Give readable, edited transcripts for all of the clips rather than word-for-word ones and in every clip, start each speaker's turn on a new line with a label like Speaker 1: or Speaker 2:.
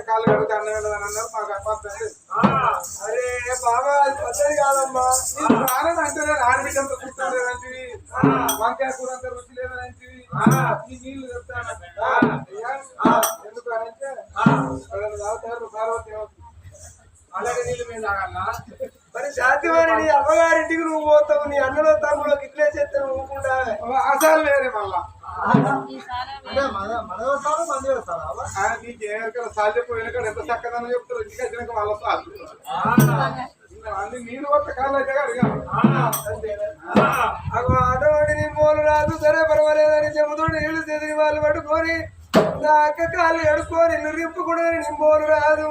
Speaker 1: కాళ్ళు కడితే అన్నారు మాకు అప్పండి. అరే బాబా అది పద్ధతి కాదమ్మా. ప్రాణం అంటే ఆడబిడ్డంత చూస్తాను లేదంటివి, వంకాయ కూర అంత రుచి లేదంటివి, ఈ నీళ్లు చెప్తాను ఎందుకు అంటే తాగుతారు పార్వతి అలాగే నీళ్ళు మేము తాగన్నా. మరి శాంతివాణి నీ అమ్మగారింటికి నువ్వు పోతావు, నీ అన్నలో తమ్ముళ్ళకి ఇట్లే చేస్తే నువ్వు కూడా అసలు వేరే మళ్ళా సాధ్యపోయిన ఎంత చక్కదనం చెప్తారు. ఇంటికి వచ్చినాక వాళ్ళ సాధ్యం అన్ని నీరు వస్తే కాళ్ళు అయితే అటువంటి నీ పోలు రాదు. సరే పర్వాలేదని చెబుతూ నీళ్లు చేతికి వాళ్ళు పట్టుకొని నా అక్క కాళ్ళు కడుక్కొని నింపు కూడా నీ పోలు రాదు.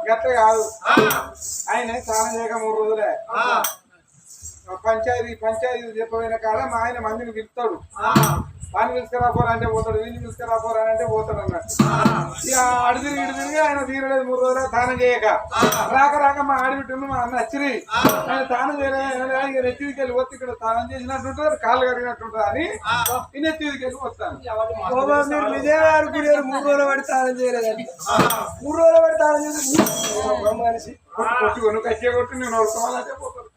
Speaker 1: గట్ల కాదు ఆయన స్నానం చేయక 3 రోజులే పంచాయతీ చెప్పబోయిన కాడ మా ఆయన మందిని పిలుస్తాడు. వాడిని తీసుకురాపోరా అంటే పోతాడు, వీళ్ళు తీసుకురాపోరా అంటే పోతాడు అన్నట్టు. ఇక అడిదిరిగి ఇడిదిరిగి ఆయన తీరలేదు 3 రోజులు స్నానం చేయక. రాక మా ఆడిబిడ్డను మా అన్న వచ్చిరి ఆయన స్నానం చేయలేదు. నెత్తికి వెళ్ళి వచ్చి ఇక్కడ స్నానం చేసినట్టుంటారు, కాళ్ళు కడిగినట్టుంటారు అని ఈ నెత్తికి వెళ్ళి వస్తాను. మీరు విజయవాడ 3 రోజులు పడి స్నానం చేయలేదండి. 3 రోజులు పడి స్నానం చేసి మనిషి కొట్టుకొని కచ్చే కొట్టి నేను వస్తావాలంటే పోతాను.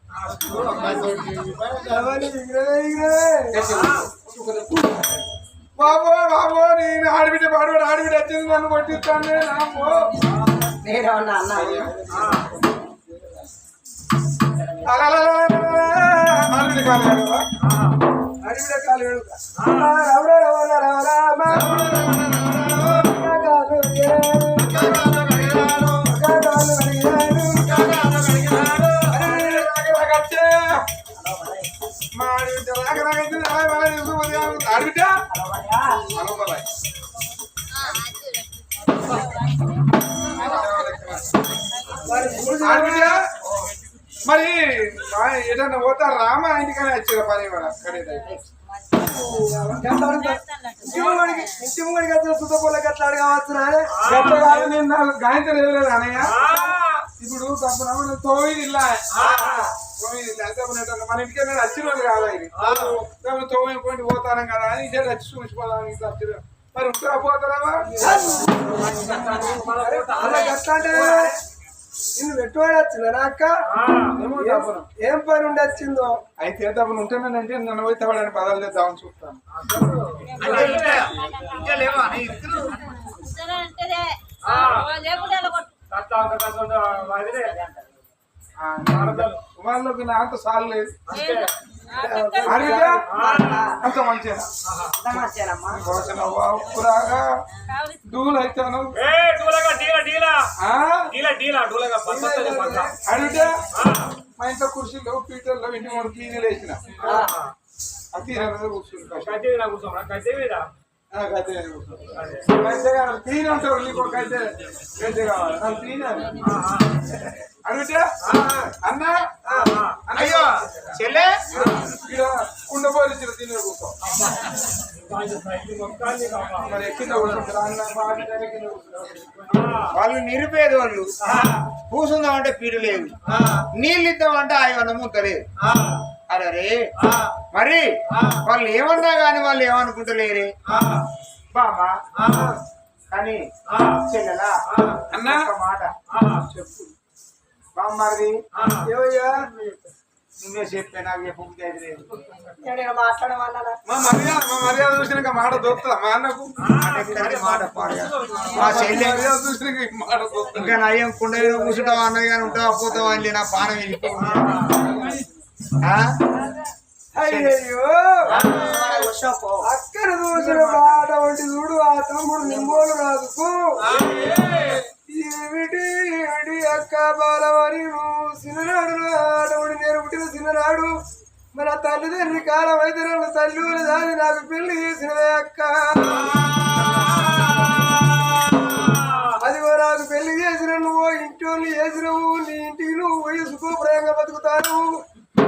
Speaker 1: బాబో బాబో నేను ఆడబిడ్డ పాడవాడు ఆడబిడ్డ వచ్చింది నన్ను కొట్టిస్తాను. ఆడబిడ్డ కాలు మరి ఏదన్నా పోతారు రామా ఇంటికనే వచ్చారు పని ఇంటిముడికి వచ్చిన సుతపోలకి అట్లా కావచ్చు. నేను నాకు గాయంతో లేదు అనయ్య. ఇప్పుడు తోమిది ఇల్లా మన ఇంటికి నేను వచ్చిన కాదా ఇది తోమి పోయి పోతాను కదా అని ఇచ్చాడు వచ్చి చూసిపోదాం ఇంట్లో వచ్చిన. మరి ఉంటారా పోతారా ఎట్లా అంటే నిన్ను పెట్టుబడి వచ్చిందా అక్క? ఏం పని ఉండి వచ్చిందో అయితే తప్పని ఉంటున్నానంటే నన్ను పోయి తవ్వడానికి పదాలు చేద్దామని చూస్తాను. వాళ్ళకి నా అంత సార్లు లేదు అంత మంచిగా డూలు అవుతాను అడిగితే మా ఇంట్లో కుర్చీలో పీటర్లో ఇంటి 3 క్లీన్లు వేసిన అది కూర్చుంటా క్లీన్ ఉంటారు అయితే కావాలి క్లీన్ అడిగితే అన్న అయ్యో చెల్లె కుండపోయి తినే కూర్చో
Speaker 2: వాళ్ళు నిరుపేద వాళ్ళు కూసుందామంటే పీడు లేదు, నీళ్ళు ఇద్దామంటే ఆయనము లేదు. అరే మరి వాళ్ళు ఏమన్నా గాని వాళ్ళు ఏమనుకుంటలేరే బామా కానీ చెల్లెలా
Speaker 1: అన్న
Speaker 2: మాట
Speaker 1: చెప్పు
Speaker 2: బామ్మది
Speaker 1: ఏవయ్యా
Speaker 2: నువ్వే చెప్పే నాకు చెప్పబుద్ధి అయితే లేదు.
Speaker 1: మా మర్యాద చూసినాక మాట దొరుకుతుందా మా అన్నకు?
Speaker 2: మాట మా చెల్లె
Speaker 1: చూసినాక మాట దొరుకుతుంది.
Speaker 2: ఇంకా నయ్యం కుండ కూర్చుంటావు అన్నది కానీ ఉంటావా పోతావా అని నా పానం వెళ్ళిపోయింది.
Speaker 1: అయ్యయ్యో అక్కడ చూసిన మాట వంటి చూడు ఆ తమ్ముడు నింబోలు రాదుకు ఏమిటి ఏమిటి అక్క బాలవారి చిన్ననాడు ఆడవాడు నేను పుట్టిన చిన్ననాడు మన తల్లిదండ్రి కాలం అయితే నన్ను తల్లి దాని నాకు పెళ్లి చేసినవే అక్క అదిగో నాకు పెళ్లి చేసిన నువ్వు ఇంటి చేసినవు నీ ఇంటికి నువ్వు వయసుకో ప్రేమగా బతుకుతాను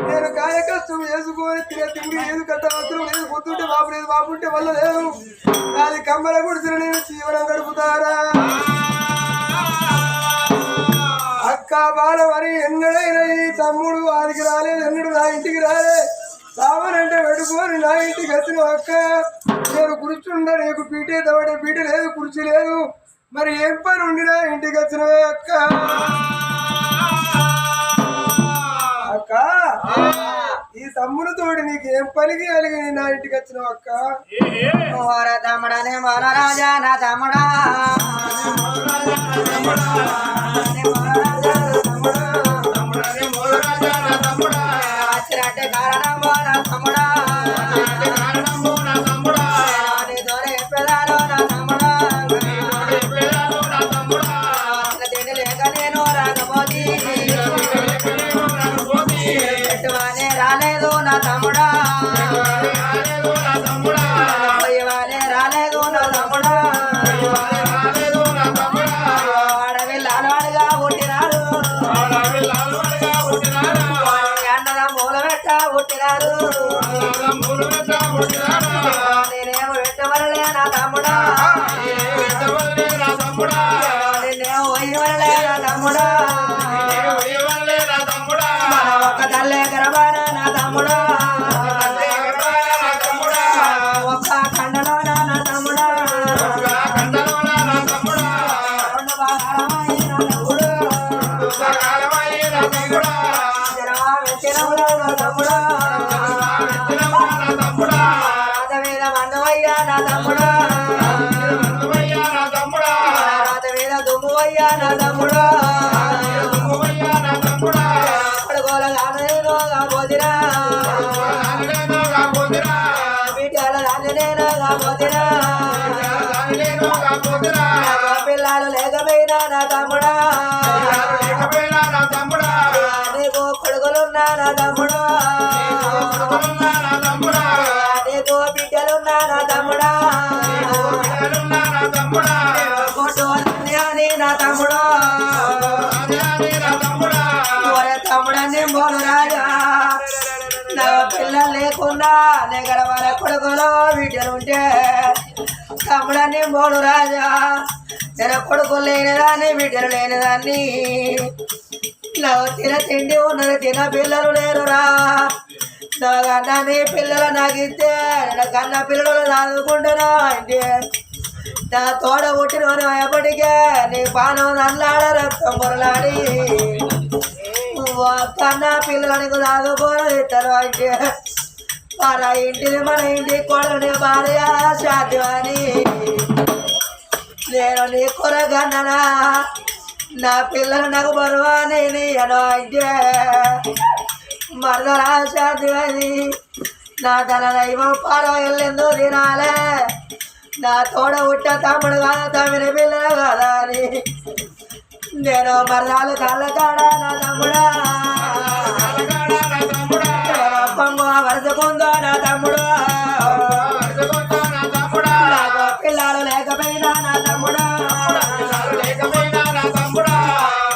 Speaker 1: నేను కాయ కష్టం వేసుకొని తినే తిండి ఏది కట్ట అవసరం లేదు పొద్దుంటే బాబు లేదు బాబుంటే వల్ల లేదు నాది కమ్మల గుడిసిన నేను జీవనం గడుపుతారా అక్క బాల మరి ఎన్నడైనా ఈ తమ్ముడు వారికి రాలేదు ఎన్నడు నా ఇంటికి రాలే సావనంటే పెట్టుకొని నా ఇంటికి వచ్చిన అక్క నేను కూర్చుండా నీకు పీటే తవడే పీట లేదు కుర్చీ లేదు మరి ఏం పని ఉండినా ఇంటికి వచ్చినవే అక్క అక్క ఈ తమ్ముడితోటి నీకు ఏం పలికి కలిగి నా ఇంటికి వచ్చినావు అక్క
Speaker 3: తమ్ముడనే మొల రాజా నా తమ్ముడా వచ్చినట్టే కారణం నా తమ్ముడా నీతోనే పెదాలో నా తమ్ముడా తిండి లేక నేను రాకపోతే పెట్టువానే రాలేదు నా తమ్ముడా పోయేవానే రాలేదు నా తమ్ముడా ఆడవిల్లాడుగా పుట్టినారు అన్నద మూల పెట్ట పుట్టినారు నేనేమో పెట్టవలలే నా తమ్ముడా నేనేమో పోయేవలలే నా తమ్ముడా ఒక్క తల్లే గర్భాన నా తమ్ముడా ఒక్క ఖండలో నా తమ్ముడా రెండు భాగాలమై నా తమ్ముడు వెచ్చినవులో నా తమ్ముడా రాత మీద మందవయ్యా నా తమ్ముడా రాత మీద దుమ్మువయ్యా నా తమ్ముడా పడుకోల కాదు పోతిరా వీటిల రాజనేనా పోతిరా పిల్లలు లేకపోయినా నా తమ్ముడా నీకు కొడుకులున్నా నా తమ్ముడా నీకు బిడ్డలున్నా నా తమ్ముడా కొట్టు అని నా తమ్ముడా తమ్ముడని బోలు రాజా నా పిల్లలు లేకుండా నెగర వాళ్ళ కొడుకులో బిడ్డలు ఉంటే తమ్ముడని బోలు రాజా నేను కొడుకులు లేనిదాన్ని బిడ్డలు లేనిదాన్ని నాకు తిండి ఉన్నది తిన పిల్లలు లేరురా నా కన్నా పిల్లలు నాకు ఇస్తే నా కన్నా పిల్లలు చదువుకుంటున్నా అంటే నా తోడ పుట్టిన ఎప్పటికే నీ పానం నల్లాడ రక్తం పొరలాడి కన్నా పిల్లలకు చదువుకోని ఇద్దరు అంటే మన ఇంటిని మన ఇంటి కొడుకుని భార్య సాధ్యమని నేను నీ కొరగన్ననా నా పిల్లలు నాకు బరువాని నేను అంటే మరదలా సాధ్యమని నా తన దైవం పాలో వెళ్ళిందో తినాలే నా తోడ ఉట్ట తమ్ముడు కాదు తమ్మిన పిల్లలు కాదా అని నేను మరదాలు కాళ్ళ కాడ నా తమ్ముడా పొంగు వరుసకుందో నా తమ్ముడు నాకు పిల్లలు లేకపోయినా నా తమ్ముడా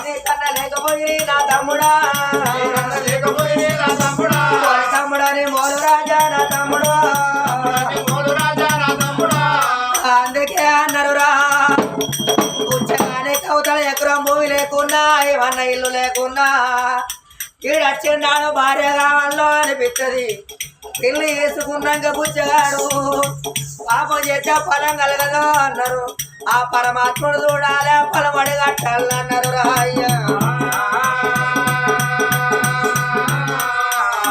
Speaker 3: నీ కన్నా లేకపోయి నా తమ్ముడా తమ్ముడని మోలు రాజా నా తమ్ముడు అందుకే అన్నారురా కూర్చోగానే కవుతల ఎకరం భూమి లేకున్నా ఏమన్న ఇల్లు లేకున్నా ఈడొచ్చిందాడు భార్య కావాలో అనిపిస్తుంది పెళ్లి వేసుకున్నాక బుచ్చగాడు పాపం చేస్తే ఫలం కలగదు అన్నారు ఆ పరమాత్ముడు చూడాలి ఫలం అడగట్టాలన్నారు రాయ్య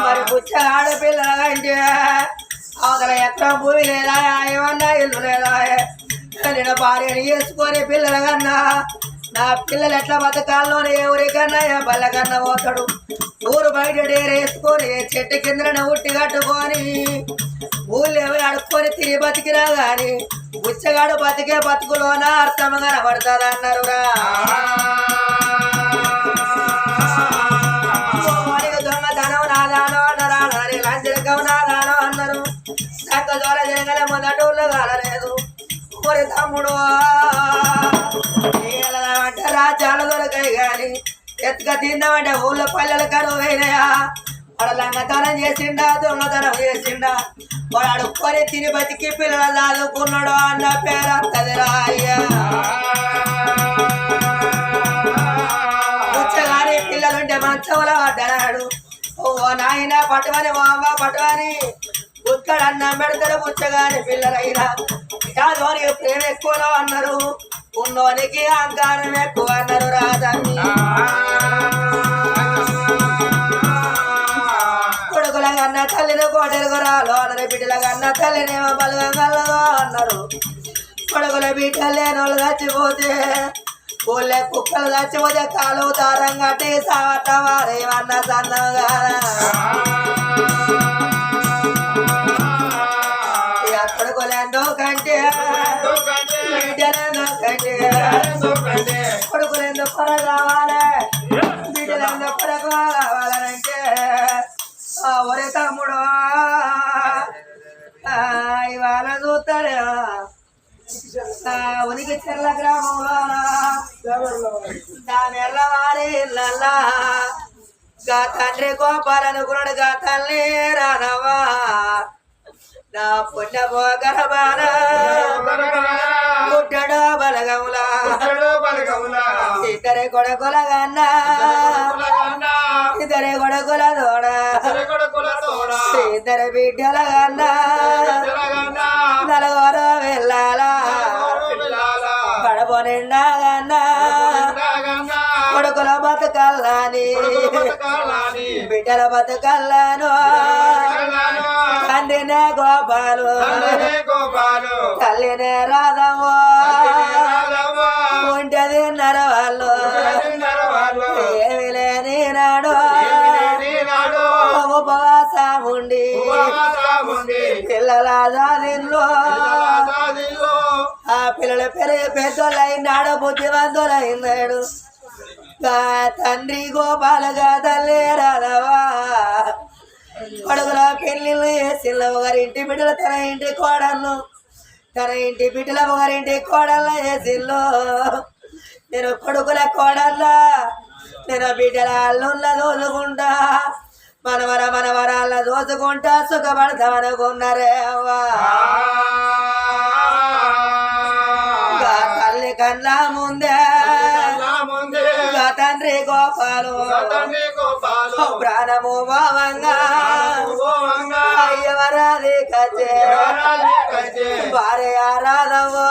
Speaker 3: మరి బుచ్చగాడు పిల్లలు అంటే అవతల ఎకరం భూమి లేదా ఏమన్నా ఇల్లు లేదా నేను భార్యని వేసుకొని పిల్లల కన్నా నా పిల్లలు ఎట్లా బతకాల్లోనే ఎవరికన్నా బల్లకన్నా పోతాడు ఊరు బయట డేరేసుకొని చెట్టు కింద ఉట్టి కట్టుకొని ఊళ్ళో ఎవరు అడుక్కొని తిరిగి బతికినా గాని బుచ్చగాడు బతికే బతుకులోన అర్థం కనబడతాడు అన్నారురా దొంగతనం నాదానో అన్నారా లంచకం నాదానో అన్నారు సంక జోల జరగల మొదట ఊళ్ళో కాలలేదు ఒరి తమ్ముడు రాజ్యాలు దొరకాయి గాని ఎత్తుగా తిందామంటే ఊళ్ళో పల్లెలు కరువు అయినాయా వాడు లంగతనం చేసిండా దొంగతనం చేసిండా వాడు అడుక్కొని తిని బతికి పిల్లలు దాదుకున్నాడు అన్న పేరు అంతదిరా అయ్యా పుచ్చగాని పిల్లలుంటే మంచంలో పడ్డాడు ఓ నాయన పట్టువని మా అమ్మ పట్టువని ఉక్కడ అన్నం పెడతారు పుచ్చగాని పిల్లలైనా యాదోనికి ప్రేమ ఎక్కువలో అన్నారు ఉన్నోనికి అహంకారం ఎక్కువ అన్నారు రాజాన్ని కొడుకుల కన్నా తల్లిని కోటెలుగురాలో అన్నారు బిడ్డల కన్నా తల్లినేమో బలగల్లో అన్నారు కొడుకుల బిడ్డలు లేనోళ్ళు చచ్చిపోతే ఊళ్ళే కుక్కలు చచ్చిపోతే కాలు దారం కట్టి సావట వారేమన్నా సన్నగా కొడుకులేందో కంటే బిడ్డలేందో కంటే కొడుకులేందో పొర కావాలి బిడ్డలేందో పొర కావాలంటే ఒరే తమ్ముడు ఇవాళ చూస్తాడు ఉనికి చెర్ల గ్రామంలో దాని ఎల్లవారి ఇళ్ళల్లా గా తండ్రి గోపాలనుకున్నాడు గా తల్లి రానవా నా పుణ్య గర్భాన పుట్టడో బలగములా ఇద్దరే కొడుకుల కన్నా ఇద్దరే కొడుకుల తోడ ఇద్దరు బిడ్డల కన్నా నలుగురు వెళ్ళాలా కడప నిండా కన్నా కొడుకుల బతుకల్లాని బిడ్డల బతుకల్లాను తండ్రినే గోపాలు తల్లినే రాధము ఉంటది నరవాళ్ళు ఏమి లేని నాడు ఉపవాసం ఉండి పిల్లల దాదిలో ఆ పిల్లల పెరిగి పెద్దోళ్ళైనాడు బుద్ధివంతులైనాడు తండ్రి గోపాలుగా తల్లి రాధవా కొడుకుల పెళ్ళిళ్ళు వేసిళ్ళు ఒకరింటి బిడ్డలు తన ఇంటి కోడళ్ళు తన ఇంటి బిడ్డల ఒకరింటి కోడళ్ళ వేసిళ్ళు నేను కొడుకుల కోడళ్ళ నేను బిడ్డల అల్లుళ్ళ దోచుకుంటా మనవరాళ్ళ దోచుకుంటా సుఖపడతామనుకున్నారే అవ్వా తల్లి కళ్ళ ముందే తండ్రి గోపాలు ప్రాణము భావంగా అయ్యవరాది కచ్చే భార్య రాధవో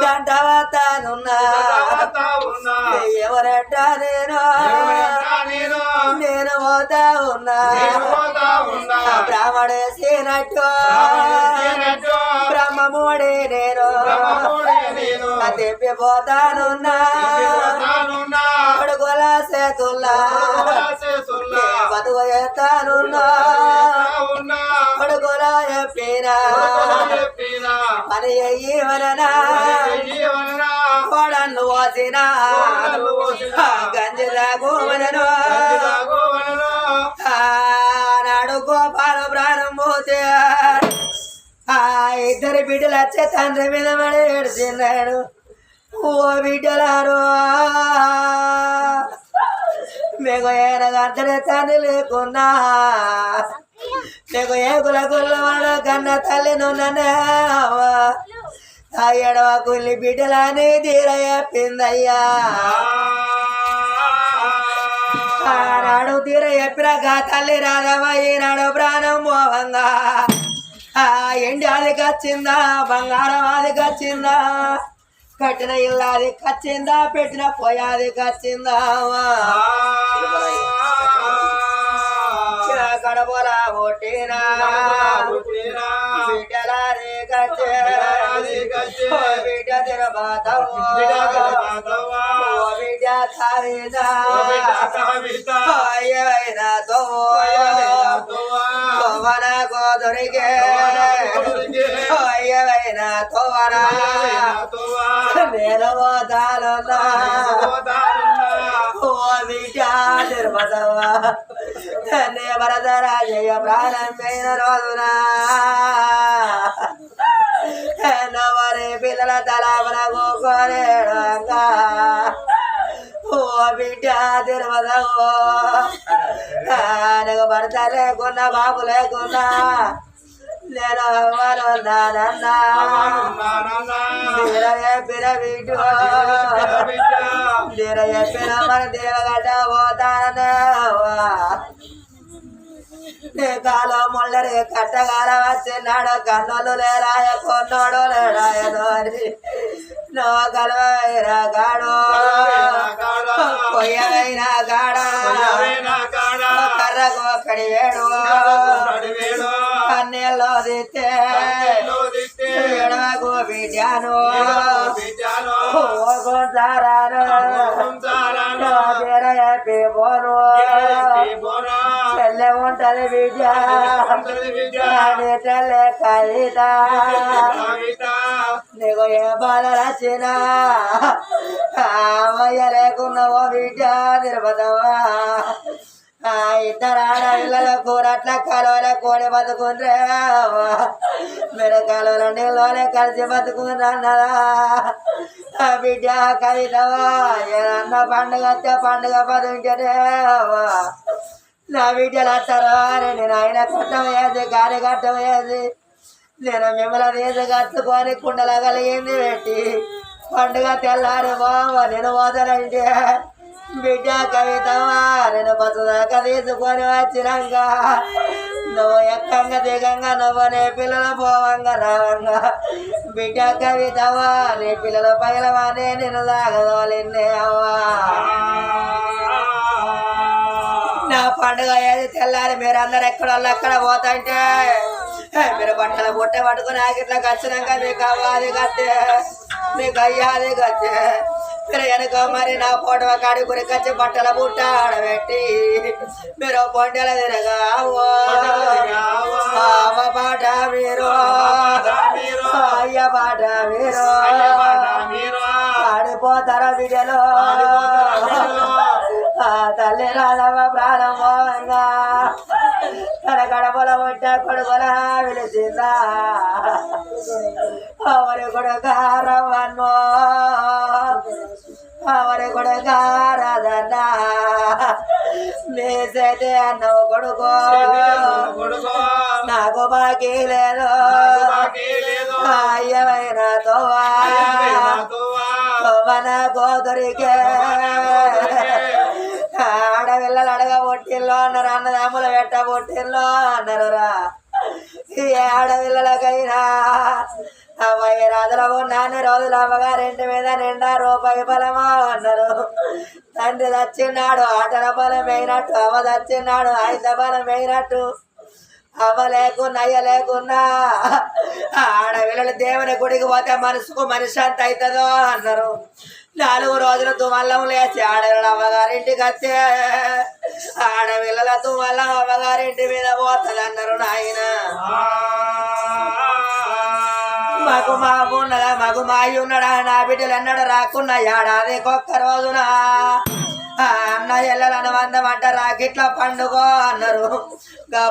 Speaker 3: దండవతానున్నా ఎవరంట నేను పోతా ఉన్నా బ్రాహ్మణేసినట్టు బ్రహ్మముడి నేను తెప్పిపోతానున్నా కొడుకుల సేతుల్లా బతుకు ఎత్తానున్నా కొడుకుల చెప్పినా పని అయ్యి వలన కోడన్ను పోసిన గంజి తాగువలను నాడు గోపాలు ప్రాణం పోతే ఇద్దరు బిడ్డలు వచ్చే తండ్రి మీద పడి ఏడ్చిన్నాడు ఓ బిడ్డలారు మీకు ఏనగంటనే తండ్రి లేకున్నా మీకు ఏ గులగుల్లవాడు కన్న తల్లి నున్ననే ఆ ఎడవ కుల్లి బిడ్డలని తీర చెప్పిందయ్యా ఆనాడు తీర చెప్పినాక తల్లి రాధవ ఈనాడు ప్రాణం మోహంగా ఎండి అది కచ్చిందా బంగారం అది కచ్చిందా కట్టిన ఇల్లు అది కచ్చిందా పెట్టిన పోయాది కచ్చిందా కడపలా కొట్టినా బిడ్డల రేఖ కచ్చే ఓ బిడ్డ తిరబాతవు ఓ బిడ్డ కవిత అయ్యవైనా తోవన గోదరిగే అయ్యవైనా తోవనా నేను పోతానున్నా ఓ బిడ్డ తిరుపతవా నే వరదరాజయ్య ప్రాణం పోయిన రోజునా నవరి పిల్లల తలాపన కూకోలేడంగా ఓ బిడ్డ తిరుపతవో నాకు భర్త లేకున్నా బాబు లేకున్నా నేను అవ్వనున్నానన్నా చెప్పిన బిడ్డు చెప్పిన మన దేవగడ్డ పోతానన్నావా నీ కాలం ముళ్ళరి కట్టగాల వచ్చినాడు కన్నులు లేరాయ కొన్నాడు లేడాయను అని నో కలవైనా గాడు కొయ్యవైనా గాడా కర్రకు ఒక్కడి వేడు కన్నీళ్ళు దిత్తే ఎడమకు బిడ్డాను చెప్పి పోను చెల్లె ఉంటది బిడ్డ చెల్లె కవిత నీకు ఏ బాధ వచ్చినా అమ్మయ్య లేకున్నావో బిడ్డ తిరుపతవా ఇద్దరు ఆడపిల్లల కూరట్ల కలవల కోడి బతుకుండ్రే మీరు కలవల నీళ్ళలోనే కలిసి బతుకుందన్నదా బిడ్డ కవితవా ఏదన్నా పండుగ వస్తే పండుగ బతుకుంటేనే నా బిడ్డలు అంటారా నేను ఆయన కట్టం వేసి గాలి కట్టం వేసి నేను మిమ్మల్ని తీసి కట్టుకొని కుండల కలిగింది పెట్టి పండుగ తెల్లారి బావ నేను వదలంటే బిడ్డ కవితవా నేను బతుదాకా తీసుకొని వచ్చినాక నువ్వు ఎక్కంగా దిగంగా నువ్వు నీ పిల్లలు పోవంగా రావంగా బిడ్డ కవితవా నీ పిల్లల పగలవానే నేను దాగదోలిందే అవ్వా నా పండుగ ఏది తెల్లారి మీరు అందరు ఎక్కడోళ్ళు అక్కడ పోతాంటే మీరు బట్టల బుట్ట పట్టుకుని ఆగిట్లా వచ్చినాక మీకు అవ్వాలి కత్తే మీకు అయ్యాది కత్తే మీరు వెనుక మరి నా ఫోటో కాడి గురికొచ్చి బట్టల బుట్ట ఆడబెట్టి మీరు పొంటెల తిరగా అమ్మ పాట మీరు అయ్య పాట మీరు ఆడిపోతారా బిడ్డలో తల్లి రాధవ ప్రారంభంగా తన గడపల వచ్చ కొడుకుల పిలిచిందా అవరి కొడుకారవన్నో అవరి కొడుకారదన్నా మీసైతే అన్నవు కొడుకో నాకు బాకీ లేదు అయ్యవైనా తోవా మన గోదరికే ఆడపిల్లలు అడగ పొట్టిల్లో అన్నారు అన్నదమ్ములు పెట్ట పొట్టిల్లో అన్నారు రా ఈ ఆడపిల్లలకైనా అమ్మాయి రాజులకు నాన్న రోజులు అమ్మగారింటి మీద నిండా రూపాయి బలమా అన్నారు తండ్రి చచ్చిన్నాడు ఆటల బలం వేయినట్టు అమ్మ చచ్చిన్నాడు ఐద బలం వేయినట్టు అమ్మ లేకున్నా అయ్య లేకున్నా ఆడపిల్లలు దేవుని గుడికి పోతే మనసుకు మనశ్శాంతి అవుతుందో అన్నారు 4 రోజులు తుమల్లం లేచి ఆడపిల్లల అమ్మగారింటికి వస్తే ఆడపిల్లల తుమల్లం అమ్మగారింటి మీద పోతుంది అన్నారు నాయన మాకు మాకు ఉన్నదా మాకు మాయి ఉన్నాడా నా బిడ్డలు అన్నాడు రాకున్నా ఏడాదికి ఒక్క రోజున అన్న ఎల్లలను వందమంట రాకిట్లా పండుగ అన్నారు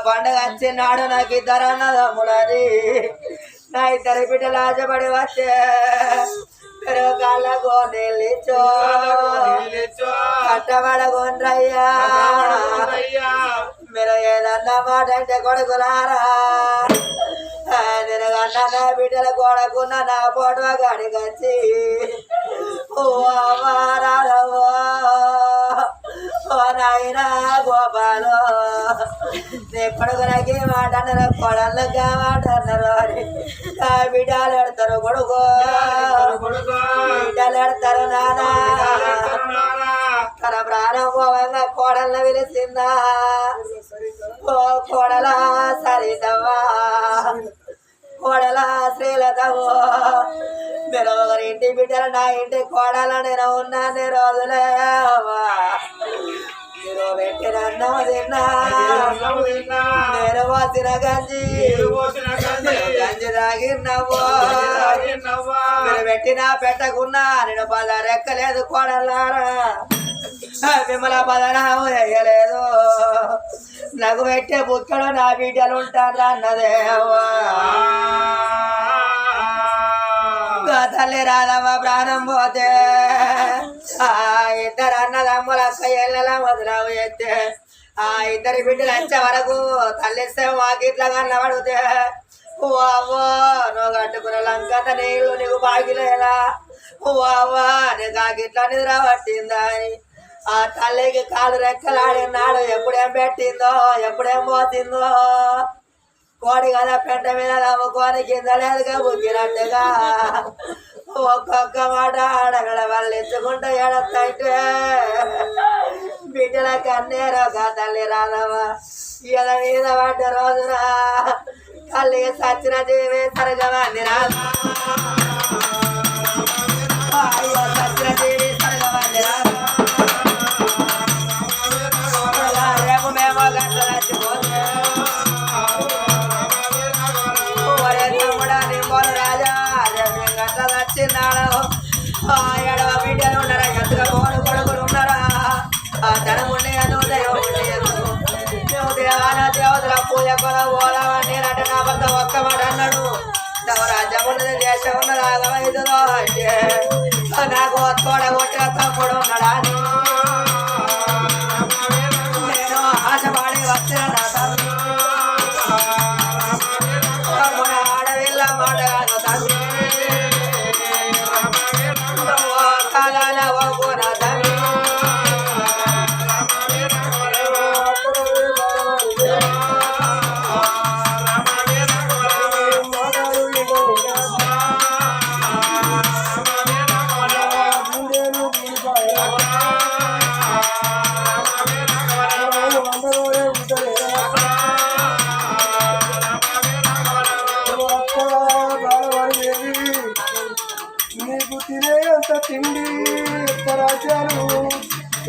Speaker 3: పండుగ వచ్చినాడు నాకు 2 అన్నదమ్ములని నా 2 బిడ్డలు ఆశపడి వచ్చే పెరుగాళ్ళకు నిలిచో కట్టబడగొండ్రయ్యా మీరు ఏదన్నా మాట అంటే కొడుకులారా నేను కన్నా నా బిడ్డల కొడకున్న నా పొడవ గడిగచ్చి ఓ అమ్మారాలవో ఓ నాయనా గోపాలో నీ కొడుకులకి మాట అన్నారు కొడళ్ళకి మాట అన్నారు అని నా బిడ్డలు ఎడతారు కొడుకు బిడ్డలు ఎడతారు నానా తన ప్రాణం పోవంగా కోడలను పిలిచిందా ఓ కోడలా సరితవ్వా కోడల శ్రీలతవో మీరు ఒకరి ఇంటి బిడ్డలు నా ఇంటి కోడల నేను ఉన్నాను రోజులే మీరు పెట్టిన అన్నం తిన్నా నేను పోసిన గంజి గంజి తాగిన్నావో మీరు పెట్టినా పెట్టకున్నా నేను బల రెక్కలేదు కోడలారా మిమ్మల్ని బదనాము వేయలేదు నాకు పెట్టే బుక్కడు నా బిడ్డలు ఉంటారు అన్నదేవా తల్లి రాధమ్మ ప్రాణం పోతే ఇద్దరు అన్నదమ్ముల అక్క ఏళ్ళ వదిలావు ఎత్తే ఇద్దరి బిడ్డలు వచ్చే వరకు తల్లిస్తే మాకిట్లా కన్నా పడితే ఓ అవ్వో నువ్వు కట్టుకున్న లంకంత నీళ్ళు నీకు బాగిలేదా ఓ అవ్వా నీకు ఆకిట్లా నిద్ర పట్టిందా అని ఆ తల్లికి కాలు రెక్కలాడినాడు ఎప్పుడేం పెట్టిందో ఎప్పుడేం పోతుందో కోడి కదా పెంట మీద నమ్ముకొని కింద లేదుగా బుగ్గినట్టుగా ఒక్కొక్క మాట ఆడగడ వాళ్ళు ఎత్తుకుంటూ ఏడతాంటే బిడ్డల కన్నేరో తల్లి రాదమ్మా ఈయన మీద పడ్డ రోజున తల్లి సచ్చిన జీవి సరగవాన్ని రాదా సచ్చిన జీవి సరగవాన్ని రాదా రేపు మేము గంట చచ్చిపోతే వచ్చినాడు ఎడవ బిడ్డలు ఉన్నారా ఎంతగా కోడు కొడుకులు ఉన్నారా ఆ ధనం ఉండే మేము దేవాల దేవతల పూజ కొన పోదామని అంటే నా భర్త ఒక్క మాట అన్నాడు రాజ్యం ఉన్నది దేశం ఉన్నది ఆగమైందో అంటే నాకు తోడ కొట్టిన తమ్ముడు ఉన్నాడా నేను ఆశపడి వచ్చిన నా తమ్ముడు ఆడవిల్ల మాట కాదు తండ్రి
Speaker 1: నీకు తినేంత తిండి రాజ్యాలు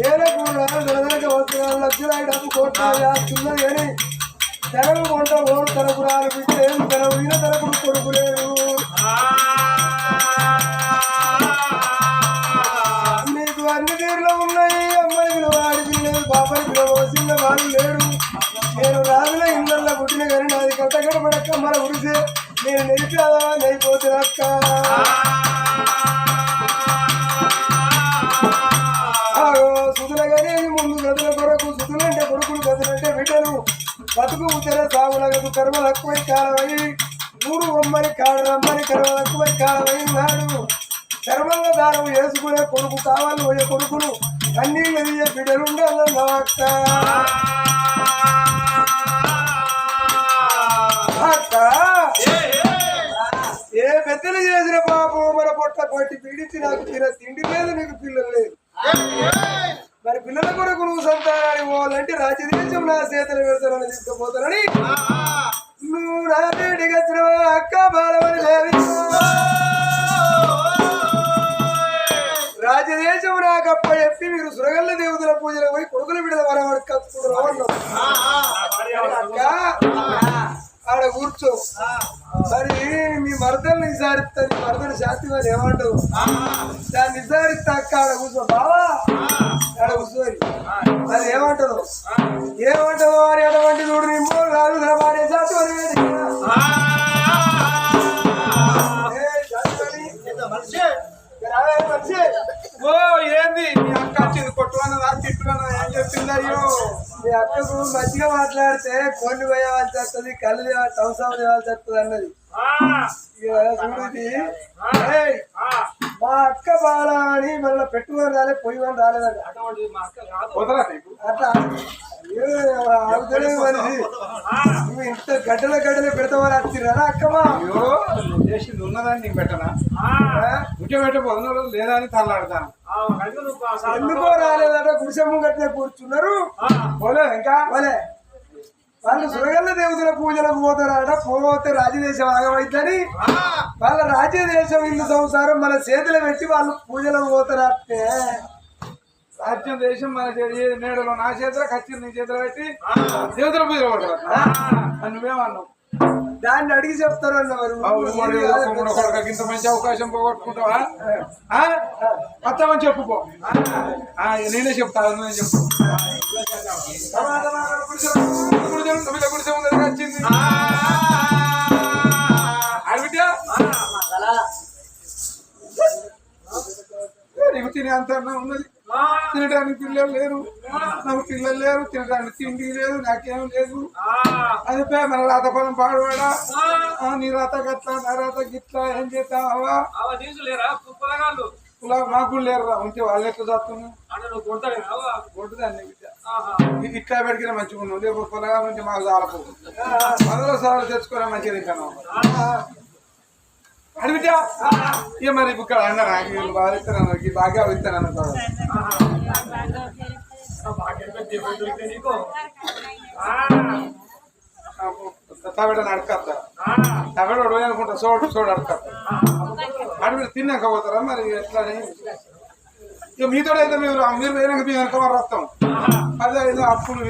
Speaker 1: ఏలకు వస్తున్నారు లక్షల డబ్బు కోట్ల కానీ తెరవు కొంట ఓడు తరపురాలు బిడ్డలేదు తెరవు ఈయన తరపుడు కొడుకులేరు నీకు అన్ని తీరులో ఉన్నాయి అమ్మని పిలవాడికి లేదు బాబాయి పిలవలసిన వాళ్ళు లేరు నేను రాజుల ఇళ్ళల్లో పుట్టిన కానీ నాది కట్టగడపడక్క మన ఉడిసే నేను నిలిపాదా నైపోతున్నక్క సుతులగానే ముందు గదుల కొరకు సుతులంటే కొడుకులు గదులంటే బిడ్డలు బతుకు ఉత్తర సాగులగదు కర్మలక్కువై కాలమై మూడు బొమ్మని కాడరమ్మని కర్మలక్కువై కాలమై నాడు కర్మల దానం వేసుకునే కొడుకు కావాలి పోయే కొడుకులు అన్ని ఎదిగే బిడ్డలుండాలన్న అక్క అక్క ఏ పెద్దలు చేసిన పాపం మన పొట్ట పట్టి పీడించి నాకు తిండి లేదు నీకు పిల్లలు లేదు మరి పిల్లల కొరకు నువ్వు సంతానాన్ని పోవాలంటే రాజ్యదేశం నా చేతులు పెడతానని తీసుకుపోతానని నువ్వు రాజేడికి వచ్చిన అక్క బాలమని లేవి రాజ్యదేశం నాకప్ప చెప్పి మీరు సురగల్ల దేవతల పూజలు పోయి కొడుకుల బిడ్డల వరవాడు కట్టుకుంటున్నావు అక్క ఆడ కూర్చో మరి మీ మరదలు నిసారిస్తుంది మరదలు శాంతి మరి ఏమంటావు దాన్ని నిసారిస్తా అక్క ఆడ కూర్చో బావా ఆడ కూర్చోని అది ఏమంటదు ఏమంటదో అని అటువంటి చూడు నిమ్మో రాదు భార్య శాంతి ఓ ఏంది మీ అక్క వచ్చింది కొట్టుకున్నదా తిట్టుకున్నదా ఏం చెప్పింది అయ్యో మీ అక్కకు మంచిగా మాట్లాడితే కొన్ని పోయేవాల్సి వస్తుంది కళ్ళు సంవత్సరం చేయాల్సి వస్తుంది అన్నది చూడుది మా అక్క బాలా అని మళ్ళీ పెట్టుకొని రాలే పొయ్యి రాలేదండి అట్లా మనిషి నువ్వు ఇంత గడ్డల పెడతామని వచ్చిరా అక్కమా చేసింది ఉన్నదాన్ని నీకు పెట్టనా ఇంకే పెట్టబోదు లేదా అని తల్లాడతాను ఎందుకో రాలేదట గుడిసెమ్మ గట్టిన కూర్చున్నారు పోలే ఇంకా పోలే వాళ్ళు సురగల్ల దేవతల పూజలకు పోతారట. పోతే రాజ్యదేశం ఆగమైద్దని వాళ్ళ రాజ్యదేశం ఇల్లు సంసారం మన చేతులు పెట్టి వాళ్ళు పూజలకు పోతారంటే రాజ్యం దేశం మన నేడలో నా చేతిలో ఖర్చు నీ చేతిలో పెట్టి దేవతల పూజలు పోతారు. నువ్వేమన్నావు? దాన్ని అడిగి చెప్తారు అన్నవారు. ఇంత మంచి అవకాశం పోగొట్టుకుంటావా? వస్తామని చెప్పుకో. నేనే చెప్తాను, నేను చెప్తాను. వచ్చింది అడిగిట నీకు తినే అంత ఉన్నది. తినడానికి పిల్లలు లేరు, నాకు పిల్లలు లేరు, తినడానికి తిండి లేదు, నాకేం లేదు. అది మన రాత పదం పాడువాడా, నీ రాత గట్లా నా రాత గిట్లా ఏం చేస్తావా? మాకు లేరు రా. ఉంటే వాళ్ళు ఎట్లా చేస్తున్నావు? కొట్టుదాన్ని ఇట్లా పెడికినా మంచిగా ఉన్నావు. లేకపోతే పొలగా ఉంటే మాకు చాలపోదు. 10 సార్లు తెచ్చుకోరా మంచిగా తింటాను అడిగితే ఇక మరి ఇక్కడ అన్నారా వీళ్ళు బాగా ఇస్తాను బాగా ఇస్తాను అన్నారు. తవిడ అడకత్తా తవిడ ఉడవ అనుకుంటా చూడు అడకత్తా అడిగి తిన్నాక పోతారా మరి ఎట్లని? ఇక మీతో అయితే మీరు పోయినాక మేము వెనక మరి వస్తాం. అదే ఏదో అప్పుడు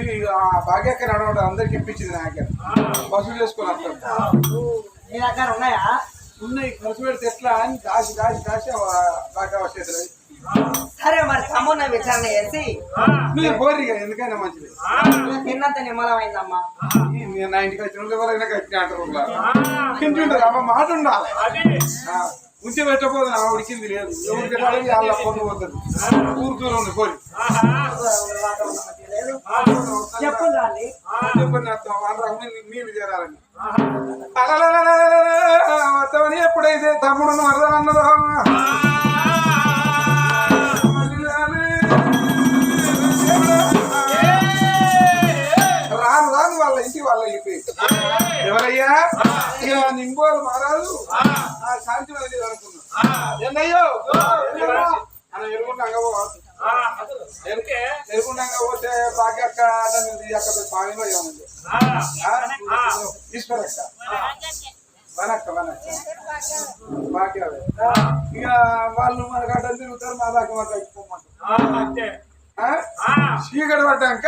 Speaker 1: భాగ్యక్క నడవడం అందరికి ఇప్పించింది. నాకే వసూలు చేసుకొని వస్తాం.
Speaker 3: ఉన్నాయా?
Speaker 1: ఉన్నాయి. ఖర్చు పెడితే ఎట్లా అని దాచి బాగా వచ్చేది.
Speaker 3: సరే మరి తమ్మున్న విచారణ చేసి
Speaker 1: మీరు పోరీ ఎందుకైనా మంచిది.
Speaker 3: తిన్నంత నిమ్మలమైందమ్మా.
Speaker 1: నా ఇంటికి వచ్చిన ఎవరైనా కట్టిన అంటారు. తింటుంటారు అమ్మ మాట ఉండాలి. ఉంచి పెట్టకపోదు నా ఉడికింది లేదు. ఎవరికి వాళ్ళ పొందు పోతుంది. ఊరుతూనే ఉంది పోరి.
Speaker 3: చెప్పండి
Speaker 1: చెప్పండి మీరు చేరాలని. అలా ఎప్పుడైతే తమ్ముడు అర్థం అన్నదో రాను వాళ్ళ ఇంటికి వాళ్ళ అయిపోయి ఎవరయ్యా ఇక నింబోలు మారాదు శాంతి అనుకున్నాం. ఏంటయ్యో మనం ఎరుగుంటాగా ఎరుగుండగా పోతే భాగ్యక్క అక్కడ స్వామిలో ఏముంది ఈశ్వరక్క వనక్క భాగ్య ఇక వాళ్ళు మనకు అడ్డం తిరుగుతారు. మా దాకా మాకు అయిపోమంటారు. చీకటి పడ్డాక